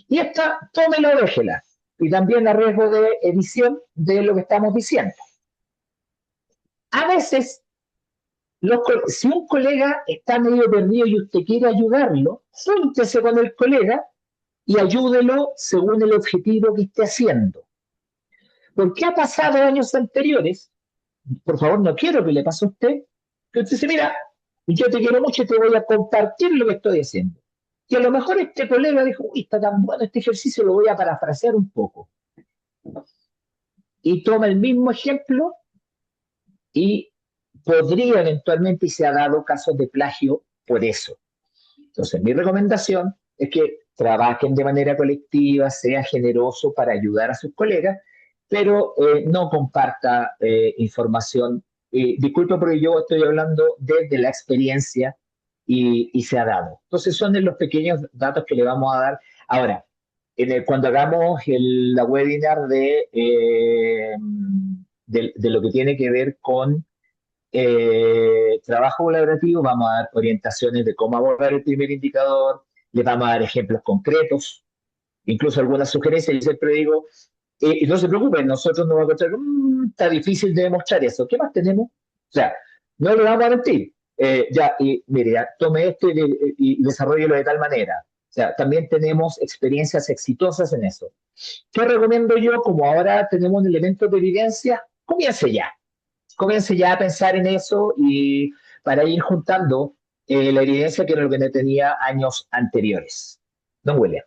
Y esta, tómela o déjela. Y también a riesgo de edición de lo que estamos diciendo. A veces si un colega está medio perdido y usted quiere ayudarlo, júntese con el colega y ayúdelo según el objetivo que esté haciendo. Porque ha pasado años anteriores, por favor, no quiero que le pase a usted, que usted dice, mira, yo te quiero mucho y te voy a compartir lo que estoy haciendo. Y a lo mejor este colega dijo, uy, está tan bueno este ejercicio, lo voy a parafrasear un poco. Y toma el mismo ejemplo y podría eventualmente, y se ha dado casos de plagio por eso. Entonces, mi recomendación es que trabajen de manera colectiva, sea generoso para ayudar a sus colegas, pero no comparta información. Disculpe porque yo estoy hablando desde la experiencia y se ha dado. Entonces, son de los pequeños datos que le vamos a dar. Ahora, cuando hagamos la webinar de lo que tiene que ver con trabajo colaborativo, vamos a dar orientaciones de cómo abordar el primer indicador, les vamos a dar ejemplos concretos, incluso algunas sugerencias. Yo siempre digo, no se preocupen, nosotros nos vamos a encontrar, está difícil de demostrar eso. ¿Qué más tenemos? O sea, no le vamos a mentir. Ya, y mire, ya, tome esto y desarrollelo de tal manera. O sea, también tenemos experiencias exitosas en eso. ¿Qué recomiendo yo? Como ahora tenemos un elemento de evidencia, comience ya a pensar en eso y para ir juntando la evidencia que era lo que no tenía años anteriores. Don William.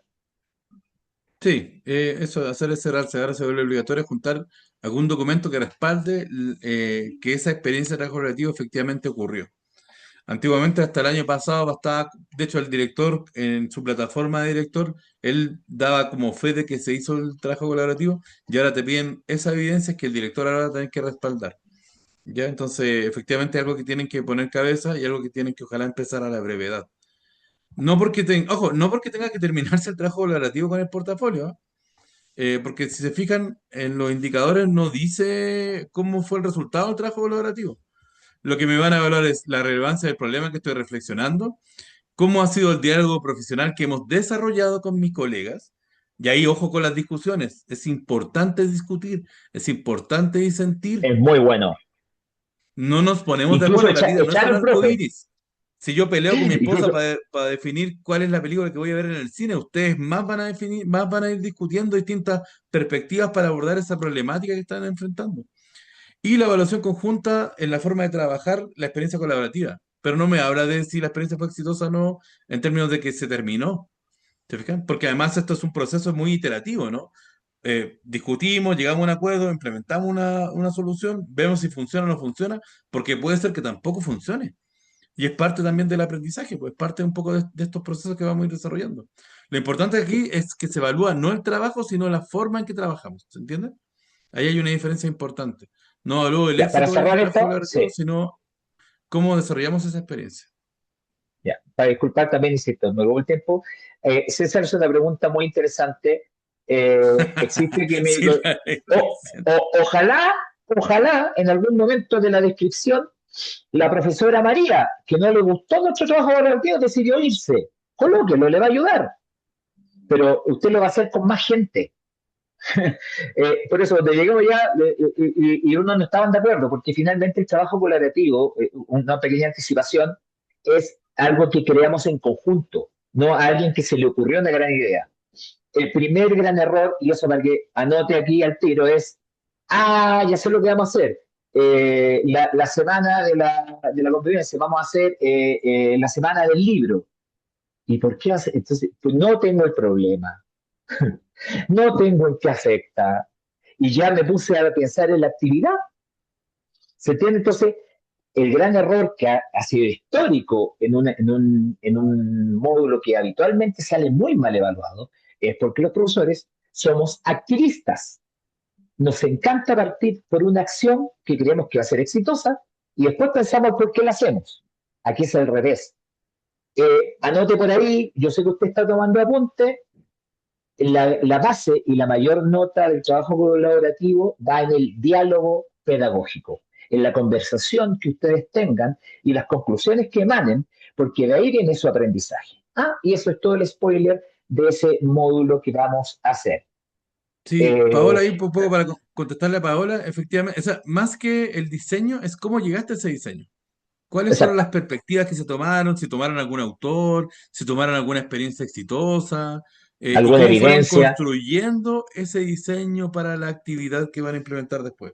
Sí, eso de hacer ese RAR, se vuelve obligatorio juntar algún documento que respalde que esa experiencia de trabajo relativo efectivamente ocurrió. Antiguamente, hasta el año pasado, bastaba, de hecho, el director en su plataforma de director, él daba como fe de que se hizo el trabajo colaborativo y ahora te piden esa evidencia que el director ahora va a tener que respaldar. ¿Ya? Entonces, efectivamente, es algo que tienen que poner cabeza y algo que tienen que ojalá empezar a la brevedad. Ojo, no porque tenga que terminarse el trabajo colaborativo con el portafolio, ¿ah? Porque si se fijan en los indicadores no dice cómo fue el resultado del trabajo colaborativo. Lo que me van a evaluar es la relevancia del problema que estoy reflexionando, cómo ha sido el diálogo profesional que hemos desarrollado con mis colegas. Y ahí, ojo con las discusiones. Es importante discutir, es importante disentir. Es muy bueno. No nos ponemos de Incluso acuerdo, la vida no es echar un al arco profe. iris. Si yo peleo con mi esposa Incluso, para definir cuál es la película que voy a ver en el cine, ustedes más van a definir, más van a ir discutiendo distintas perspectivas para abordar esa problemática que están enfrentando. Y la evaluación conjunta en la forma de trabajar la experiencia colaborativa. Pero no me habla de si la experiencia fue exitosa o no en términos de que se terminó. ¿Se fijan? Porque además esto es un proceso muy iterativo, ¿no? Discutimos, llegamos a un acuerdo, implementamos una solución, vemos si funciona o no funciona, porque puede ser que tampoco funcione. Y es parte también del aprendizaje, pues parte un poco de estos procesos que vamos a ir desarrollando. Lo importante aquí es que se evalúa no el trabajo, sino la forma en que trabajamos. ¿Se entiende? Ahí hay una diferencia importante. No evalúo el ya, para éxito del cerrar trabajo esto, colaborativo, sí, sino cómo desarrollamos esa experiencia. ya, para disculpar también, insisto, me robó el tiempo. César, es una pregunta muy interesante. Existe que me... Sí, la estoy diciendo. ojalá, ojalá en algún momento de la descripción la profesora María, que no le gustó nuestro trabajo colaborativo, decidió irse. Colóquelo, le va a ayudar, pero usted lo va a hacer con más gente. Por eso, cuando llegamos ya y uno no estaban de acuerdo, porque finalmente el trabajo colaborativo, una pequeña anticipación, es algo que creamos en conjunto, no a alguien que se le ocurrió una gran idea. El primer gran error, y eso para que anote aquí al tiro, es, ya sé lo que vamos a hacer. La semana de la convivencia, vamos a hacer la semana del libro. ¿Y por qué hace? Entonces, pues no tengo el problema, no tengo en qué afecta, y ya me puse a pensar en la actividad. ¿Se entiende? Entonces, el gran error que ha sido histórico en un módulo que habitualmente sale muy mal evaluado es porque los profesores somos activistas. Nos encanta partir por una acción que creemos que va a ser exitosa y después pensamos por qué la hacemos. Aquí es al revés. Anote por ahí, yo sé que usted está tomando apunte, la base y la mayor nota del trabajo colaborativo va en el diálogo pedagógico, en la conversación que ustedes tengan y las conclusiones que emanen, porque de ahí viene su aprendizaje. Y eso es todo el spoiler de ese módulo que vamos a hacer. Sí, Eh, Paola, ahí un poco para contestarle a Paola, efectivamente, o sea, más que el diseño, es cómo llegaste a ese diseño. ¿Cuáles fueron exacto. las perspectivas que se tomaron? Si tomaron algún autor, si tomaron alguna experiencia exitosa, y ¿Alguna cómo fueron evidencia? construyendo ese diseño para la actividad que van a implementar después.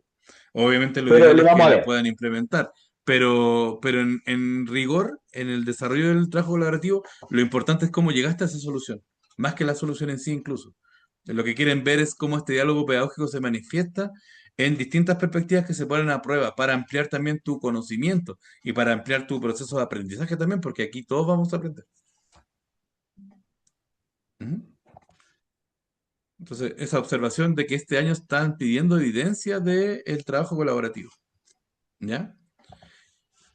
Obviamente lo Pero ideal lo es vamos que a la ver. puedan implementar, pero en rigor, en el desarrollo del trabajo colaborativo, lo importante es cómo llegaste a esa solución, más que la solución en sí incluso. Lo que quieren ver es cómo este diálogo pedagógico se manifiesta en distintas perspectivas que se ponen a prueba para ampliar también tu conocimiento y para ampliar tu proceso de aprendizaje también, porque aquí todos vamos a aprender. Ujú. Entonces, esa observación de que este año están pidiendo evidencia del trabajo colaborativo, ¿ya?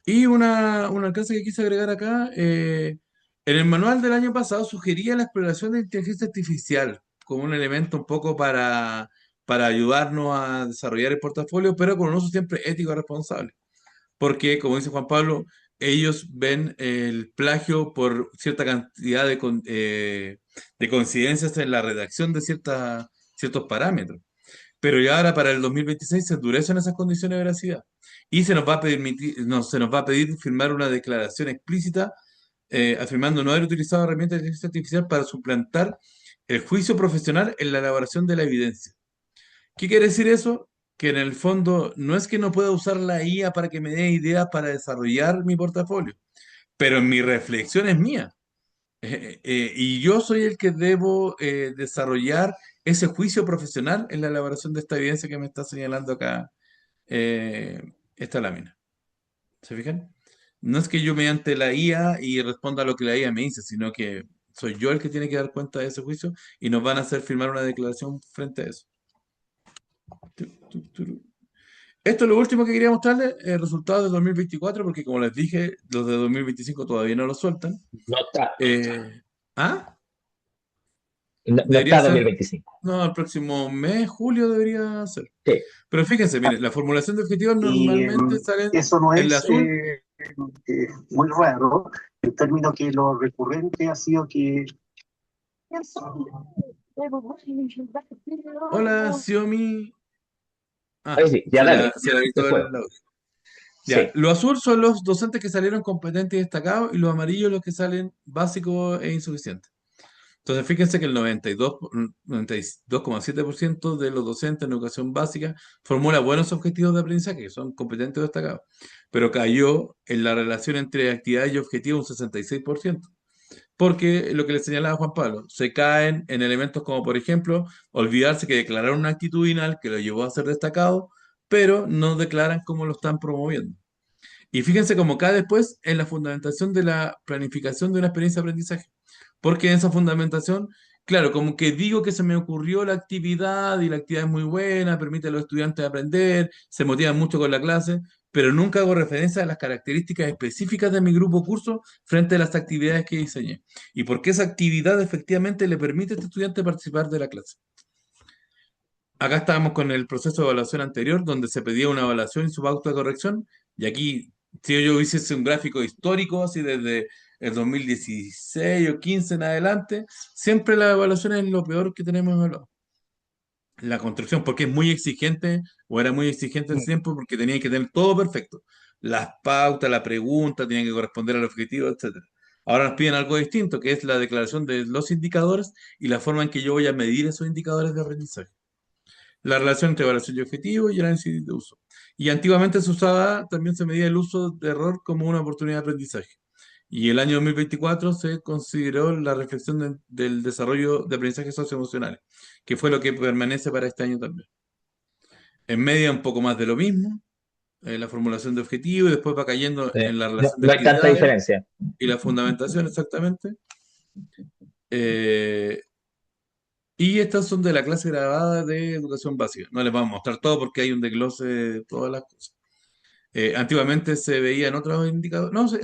Y un alcance que quise agregar acá, en el manual del año pasado sugería la exploración de inteligencia artificial como un elemento un poco para ayudarnos a desarrollar el portafolio, pero con un uso siempre ético y responsable. Porque, como dice Juan Pablo, ellos ven el plagio por cierta cantidad de coincidencias en la redacción de ciertos parámetros. Pero ya ahora para el 2026 se endurecen esas condiciones de veracidad y se nos va a pedir firmar una declaración explícita afirmando no haber utilizado herramientas de inteligencia artificial para suplantar el juicio profesional en la elaboración de la evidencia. ¿Qué quiere decir eso? Que en el fondo no es que no pueda usar la IA para que me dé ideas para desarrollar mi portafolio, pero en mi reflexión es mía. Y yo soy el que debo desarrollar ese juicio profesional en la elaboración de esta evidencia que me está señalando acá eh, esta lámina. ¿Se fijan? No es que yo mediante la IA y responda a lo que la IA me dice, sino que soy yo el que tiene que dar cuenta de ese juicio y nos van a hacer firmar una declaración frente a eso. Tu, tu, tu. Esto es lo último que quería mostrarles, resultados de 2024, porque como les dije, los de 2025 todavía no los sueltan. No está, Eh, ¿Ah? no Debería está ser, 2025. no, el próximo mes, julio debería ser. Sí. Pero fíjense, miren, la formulación de objetivos Y normalmente salen eso no en el es azul. muy raro, en términos que lo recurrente ha sido que Hola, Xiaomi. Ahí Ah, sí, ya dale. se la Se gritó fue. el audio. Ya, Sí. lo azul son los docentes que salieron competentes y destacados y los amarillos los que salen básicos e insuficientes. Entonces, fíjense que el 92,7% de los docentes en educación básica formula buenos objetivos de aprendizaje, que son competentes o destacados, pero cayó en la relación entre actividad y objetivo un 66%, porque lo que le señalaba Juan Pablo, se caen en elementos como, por ejemplo, olvidarse que declararon una actitudinal que lo llevó a ser destacado, pero no declaran cómo lo están promoviendo. Y fíjense cómo cae después en la fundamentación de la planificación de una experiencia de aprendizaje. Porque en esa fundamentación, claro, como que digo que se me ocurrió la actividad y la actividad es muy buena, permite a los estudiantes aprender, se motivan mucho con la clase, pero nunca hago referencia a las características específicas de mi grupo curso frente a las actividades que diseñé. Y por qué esa actividad efectivamente le permite a este estudiante participar de la clase. Acá estábamos con el proceso de evaluación anterior, donde se pedía una evaluación y su pauta de corrección. Y aquí, si yo hiciese un gráfico histórico, así desde el 2016 o 15 en adelante, siempre la evaluación es lo peor que tenemos evaluado. La construcción, porque es muy exigente, o era muy exigente en ese tiempo, porque tenía que tener todo perfecto. Las pautas, la pregunta, tenían que corresponder al objetivo, etcétera. Ahora nos piden algo distinto, que es la declaración de los indicadores y la forma en que yo voy a medir esos indicadores de aprendizaje, la relación entre evaluación y objetivo y el análisis de uso. Y antiguamente se usaba, también se medía el uso de error como una oportunidad de aprendizaje. Y el año 2024 se consideró la reflexión del desarrollo de aprendizaje socioemocional, que fue lo que permanece para este año también. En media un poco más de lo mismo, la formulación de objetivos y después va cayendo Sí. en la No, relación de no hay tanta actividades diferencia. y la fundamentación exactamente. Eh, Y estas son de la clase grabada de educación básica. No les vamos a mostrar todo porque hay un desglose de todas las cosas. Antiguamente se veían otros indicadores. No, sí,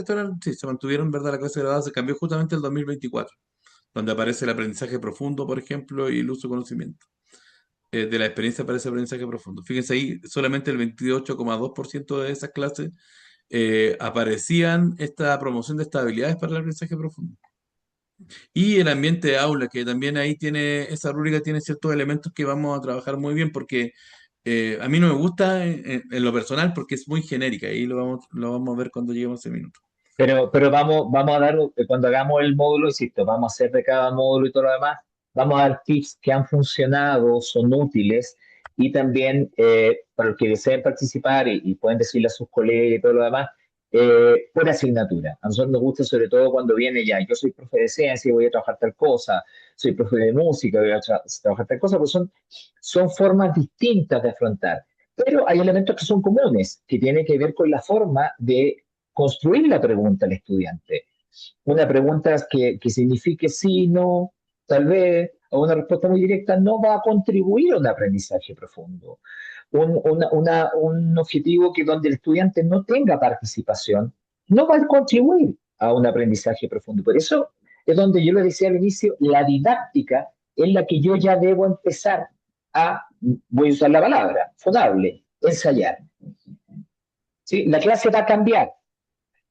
se mantuvieron, ¿verdad? La clase grabada se cambió justamente en el 2024, donde aparece el aprendizaje profundo, por ejemplo, y el uso de conocimiento. De la experiencia aparece aprendizaje profundo. Fíjense ahí, solamente el 28,2% de esas clases aparecían esta promoción de estas habilidades para el aprendizaje profundo. Y el ambiente de aula, que también ahí tiene, esa rúbrica tiene ciertos elementos que vamos a trabajar muy bien, porque a mí no me gusta en lo personal porque es muy genérica, y lo vamos a ver cuando lleguemos a ese minuto. Pero vamos a dar, cuando hagamos el módulo, insisto, vamos a hacer de cada módulo y todo lo demás, vamos a dar tips que han funcionado, son útiles, y también para los que deseen participar y pueden decirle a sus colegas y todo lo demás, por asignatura. A nosotros nos gusta sobre todo cuando viene ya, yo soy profe de ciencia y voy a trabajar tal cosa, soy profe de música y voy a trabajar tal cosa, pues son formas distintas de afrontar. Pero hay elementos que son comunes, que tienen que ver con la forma de construir la pregunta al estudiante. Una pregunta que signifique sí, no, tal vez, o una respuesta muy directa no va a contribuir a un aprendizaje profundo. Un objetivo que donde el estudiante no tenga participación no va a contribuir a un aprendizaje profundo. Por eso es donde yo le decía al inicio, la didáctica es la que yo ya debo empezar a, voy a usar la palabra, fonable, ensayar. ¿Sí? La clase va a cambiar,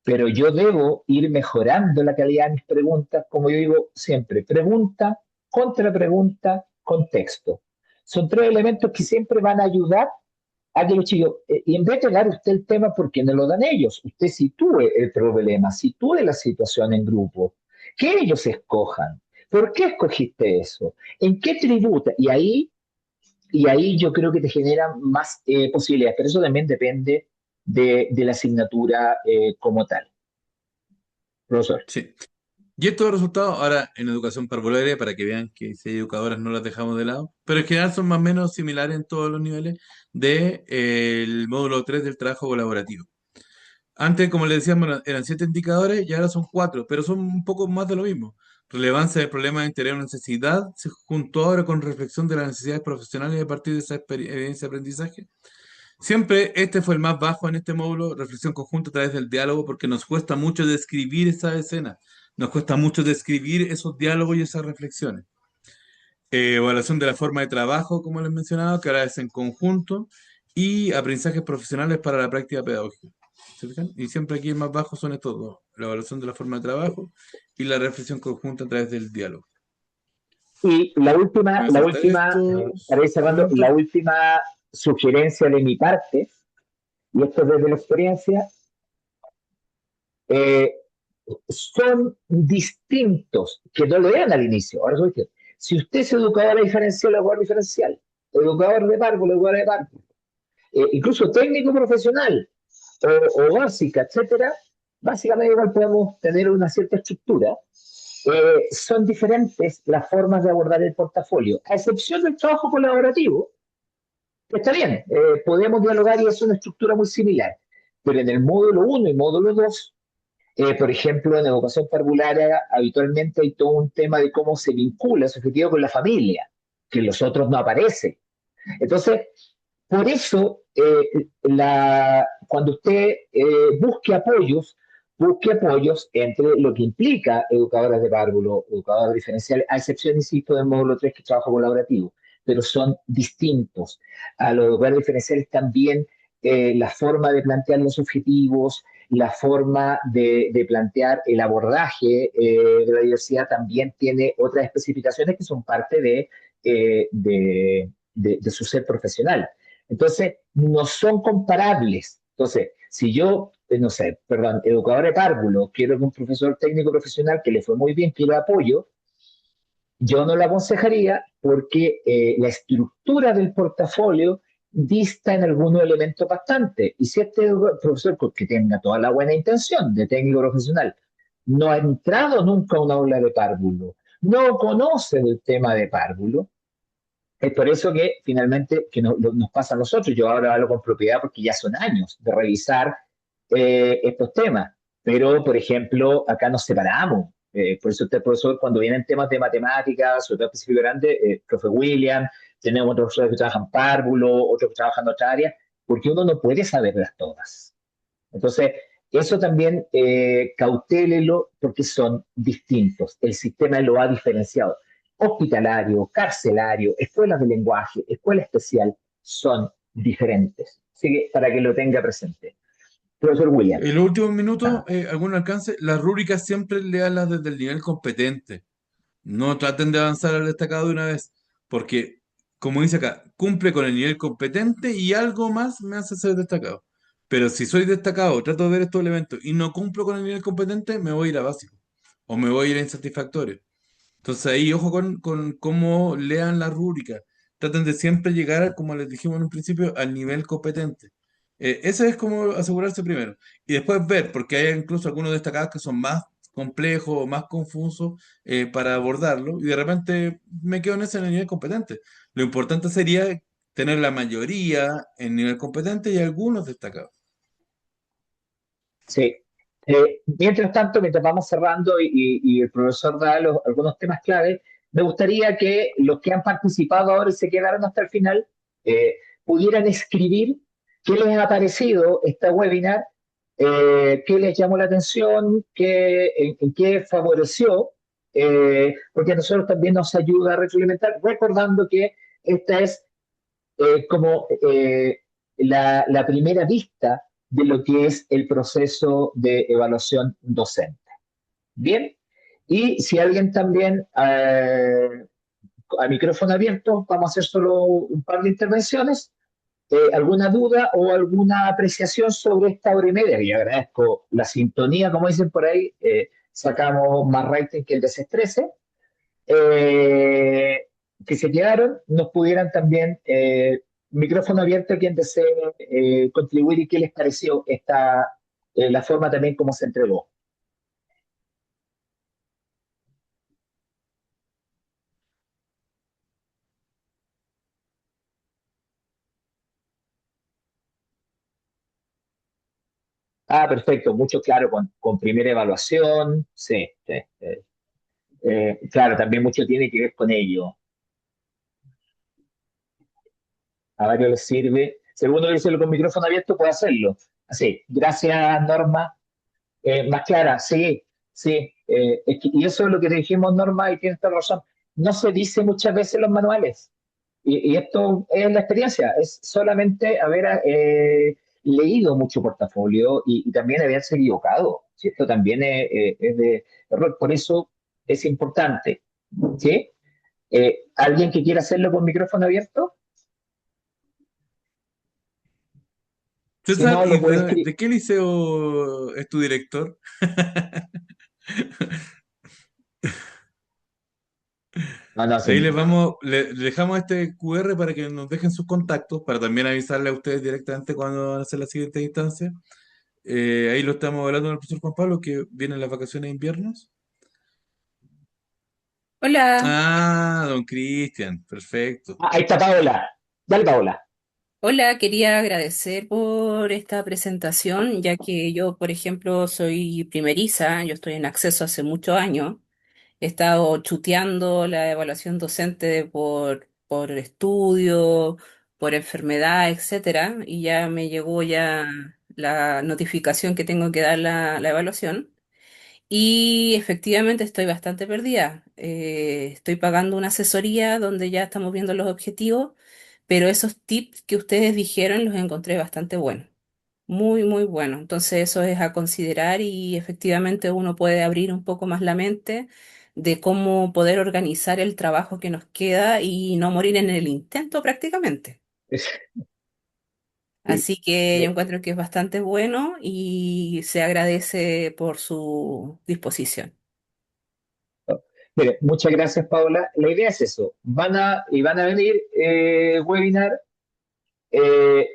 pero yo debo ir mejorando la calidad de mis preguntas, como yo digo siempre, pregunta, contrapregunta, contexto. Son tres elementos que siempre van a ayudar a que los chicos, y en vez de dar usted el tema, porque no lo dan ellos, usted sitúe el problema, sitúe la situación en grupo, que ellos escojan. ¿Por qué escogiste eso? ¿En qué tributa? Y ahí yo creo que te genera más posibilidades, pero eso también depende de la asignatura como tal. Profesor. Sí. Y estos resultados, ahora en educación parvularia, para que vean que si hay educadoras no las dejamos de lado, pero en general son más o menos similares en todos los niveles del módulo 3 del trabajo colaborativo. Antes, como les decíamos, eran 7 indicadores y ahora son 4, pero son un poco más de lo mismo. Relevancia del problema de interés o necesidad se juntó ahora con reflexión de las necesidades profesionales a partir de esa experiencia de aprendizaje. Siempre este fue el más bajo en este módulo, reflexión conjunta a través del diálogo, porque nos cuesta mucho describir esa escena, nos cuesta mucho describir esos diálogos y esas reflexiones. Evaluación de la forma de trabajo, como les mencionaba, que ahora es en conjunto, y aprendizajes profesionales para la práctica pedagógica. ¿Se fijan? Y siempre aquí el más bajo son estos dos, la evaluación de la forma de trabajo y la reflexión conjunta a través del diálogo. Y Me voy a la saltar última, estos para ir cerrando, elementos. la última sugerencia de mi parte, y esto es desde la experiencia, eh, son distintos, que no lo eran al inicio. Ahora soy que, si usted es educador diferencial o educador diferencial, educador de párvulo, educador de párvulo, incluso técnico profesional o básica, etcétera, básicamente igual podemos tener una cierta estructura. Son diferentes las formas de abordar el portafolio, a excepción del trabajo colaborativo, que está bien, podemos dialogar y es una estructura muy similar, pero en el módulo uno y módulo 2, por ejemplo, en educación parvularia, habitualmente hay todo un tema de cómo se vincula ese objetivo con la familia, que en los otros no aparece. Entonces, por eso, cuando usted busque apoyos entre lo que implica educadoras de párvulo, educadoras diferenciales, a excepción, insisto, del módulo 3 que es trabajo colaborativo, pero son distintos. A los educadores diferenciales también la forma de plantear los objetivos, la forma de plantear el abordaje de la diversidad también tiene otras especificaciones que son parte de su ser profesional. Entonces, no son comparables. Entonces, si yo, no sé, perdón, educador de párvulo, quiero que un profesor técnico profesional que le fue muy bien, quiero apoyo, yo no lo aconsejaría porque la estructura del portafolio dista en algunos elementos bastante. Y si este profesor, que tenga toda la buena intención de técnico profesional, no ha entrado nunca a una aula de párvulo, no conoce el tema de párvulo, es por eso que finalmente que nos pasa a nosotros. Yo ahora hablo con propiedad porque ya son años de revisar estos temas. Pero, por ejemplo, acá nos separamos. Por eso usted, profesor, cuando vienen temas de matemáticas, sobre todo específico grande, profe William, tenemos otros profesores que trabajan párvulo, otros que trabajan en otra área, porque uno no puede saberlas todas. Entonces, eso también cautélelo porque son distintos. El sistema lo ha diferenciado. Hospitalario, carcelario, escuelas de lenguaje, escuela especial, son diferentes. Así que para que lo tenga presente. Profesor William. En los últimos minutos, Ah, algún alcance, las rúbricas siempre léanlas desde el nivel competente. No traten de avanzar al destacado de una vez, porque, como dice acá, cumple con el nivel competente y algo más me hace ser destacado. Pero si soy destacado, trato de ver estos elementos y no cumplo con el nivel competente, me voy a ir a básico o me voy a ir a insatisfactorio. Entonces ahí, ojo con cómo lean la rúbrica. Traten de siempre llegar, como les dijimos en un principio, al nivel competente. Ese es como asegurarse primero. Y después ver, porque hay incluso algunos destacados que son más complejos o más confusos para abordarlo. Y de repente me quedo en ese en el nivel competente. Lo importante sería tener la mayoría en nivel competente y algunos destacados. sí. Mientras tanto, mientras vamos cerrando y el profesor da algunos temas clave, me gustaría que los que han participado ahora y se quedaron hasta el final pudieran escribir qué les ha parecido esta webinar, qué les llamó la atención, en qué favoreció, porque a nosotros también nos ayuda a retroalimentar, recordando que esta es como la primera vista de lo que es el proceso de evaluación docente. Bien, y si alguien también a micrófono abierto, vamos a hacer solo un par de intervenciones. ¿Alguna duda o alguna apreciación sobre esta hora y media? Y agradezco la sintonía, como dicen por ahí, sacamos más rating que el desestrese. Eh, que se quedaron, nos pudieran también, micrófono abierto a quien desee contribuir y qué les pareció la forma también como se entregó. Ah, perfecto, mucho claro con primera evaluación, sí, sí, claro, también mucho tiene que ver con ello. A varios les sirve. Segundo, que hacerlo con micrófono abierto, puede hacerlo. Así, gracias, Norma. Más clara, sí, sí. Y eso es lo que te dijimos, Norma, y tienes toda razón. No se dice muchas veces en los manuales. Y esto es la experiencia, es solamente haber leído mucho portafolio y también haberse equivocado. ¿Sí? Esto también es de error, por eso es importante. ¿Sí? ¿Alguien que quiera hacerlo con micrófono abierto? Si César, no, ¿y lo puede escribir. de qué liceo es tu director? No, no, Ahí sí. le dejamos este QR para que nos dejen sus contactos, para también avisarle a ustedes directamente cuando van a hacer la siguiente instancia. Ahí lo estamos hablando con el profesor Juan Pablo, que vienen las vacaciones de inviernos. Hola, Ah, don Cristian, perfecto. Ahí está Paola. Dale, Paola. hola, quería agradecer por esta presentación, ya que yo, por ejemplo, soy primeriza, yo estoy en acceso hace muchos años, he estado chuteando la evaluación docente por estudio, por enfermedad, etcétera, y ya me llegó ya la notificación que tengo que dar la evaluación. Y efectivamente estoy bastante perdida. Estoy pagando una asesoría donde ya estamos viendo los objetivos, pero esos tips que ustedes dijeron los encontré bastante buenos, muy, muy buenos. Entonces eso es a considerar y efectivamente uno puede abrir un poco más la mente de cómo poder organizar el trabajo que nos queda y no morir en el intento prácticamente. Sí. Así que yo encuentro que es bastante bueno y se agradece por su disposición. Mire, muchas gracias, Paola. La idea es eso. Van a venir webinar eh,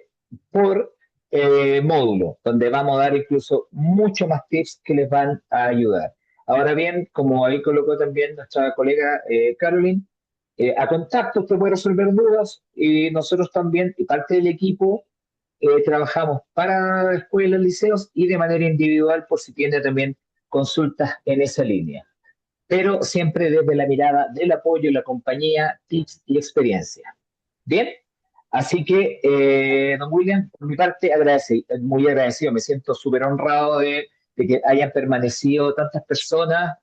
por módulo, donde vamos a dar incluso mucho más tips que les van a ayudar. Ahora bien, como ahí colocó también nuestra colega Caroline, a contacto usted puede resolver dudas y nosotros también, y parte del equipo, trabajamos para escuelas, liceos y de manera individual por si tiene también consultas en esa línea, pero siempre desde la mirada del apoyo, la compañía, tips y experiencia. Bien, así que, don William, por mi parte, muy agradecido, me siento súper honrado de que hayan permanecido tantas personas,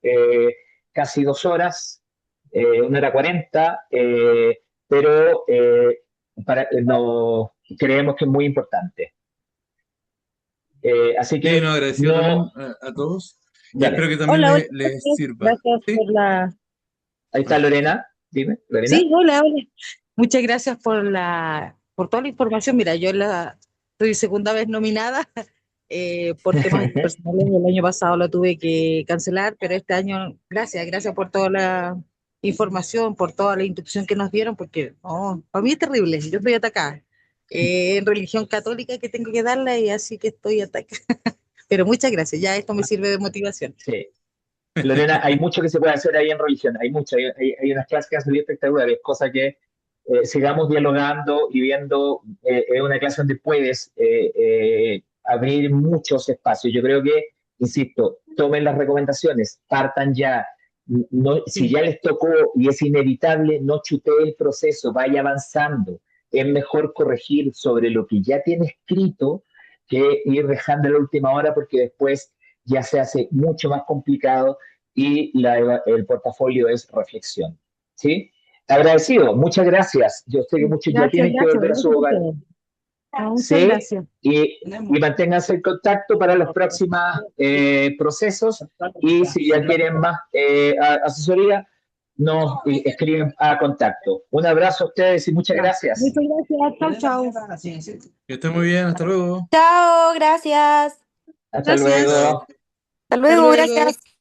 casi 2 horas, 1 hora 40, pero no, creemos que es muy importante. Así Sí, que, no, agradecido también no, a todos y espero dale, que también Hola, hola, les sirva. gracias ¿Sí? por la... ahí está Lorena, dime, Lorena. Sí, hola, hola. Muchas gracias por toda la información. Mira, soy segunda vez nominada por temas personales. El año pasado lo tuve que cancelar, pero este año, gracias por toda la información, por toda la instrucción que nos dieron, porque para mí es terrible. Yo estoy atacada en religión católica que tengo que darla y así que estoy atacada. Pero muchas gracias, ya esto me sirve de motivación. Sí. Lorena, hay mucho que se puede hacer ahí en religión, hay mucho, hay unas clases que han salido espectaculares, cosa que sigamos dialogando y viendo, es una clase donde puedes abrir muchos espacios. Yo creo que, insisto, tomen las recomendaciones, partan ya. No, si Sí. ya les tocó y es inevitable, no chutee el proceso, vaya avanzando. Es mejor corregir sobre lo que ya tiene escrito que ir dejando la última hora porque después ya se hace mucho más complicado y el portafolio es reflexión. ¿Sí? Agradecido, muchas gracias. Yo sé que muchos ya Gracias, tienen que gracias, volver a su gracias a hogar. ustedes. Muchas ¿Sí? gracias. Y manténganse en contacto para los próximos procesos y si ya quieren más asesoría, nos escriben a contacto. Un abrazo a ustedes y muchas Ya. gracias. Muchas gracias. Chao, chao. Que estén muy bien, hasta luego. Chao, gracias. Hasta Gracias. Chao. luego. Hasta Hasta luego, luego. gracias.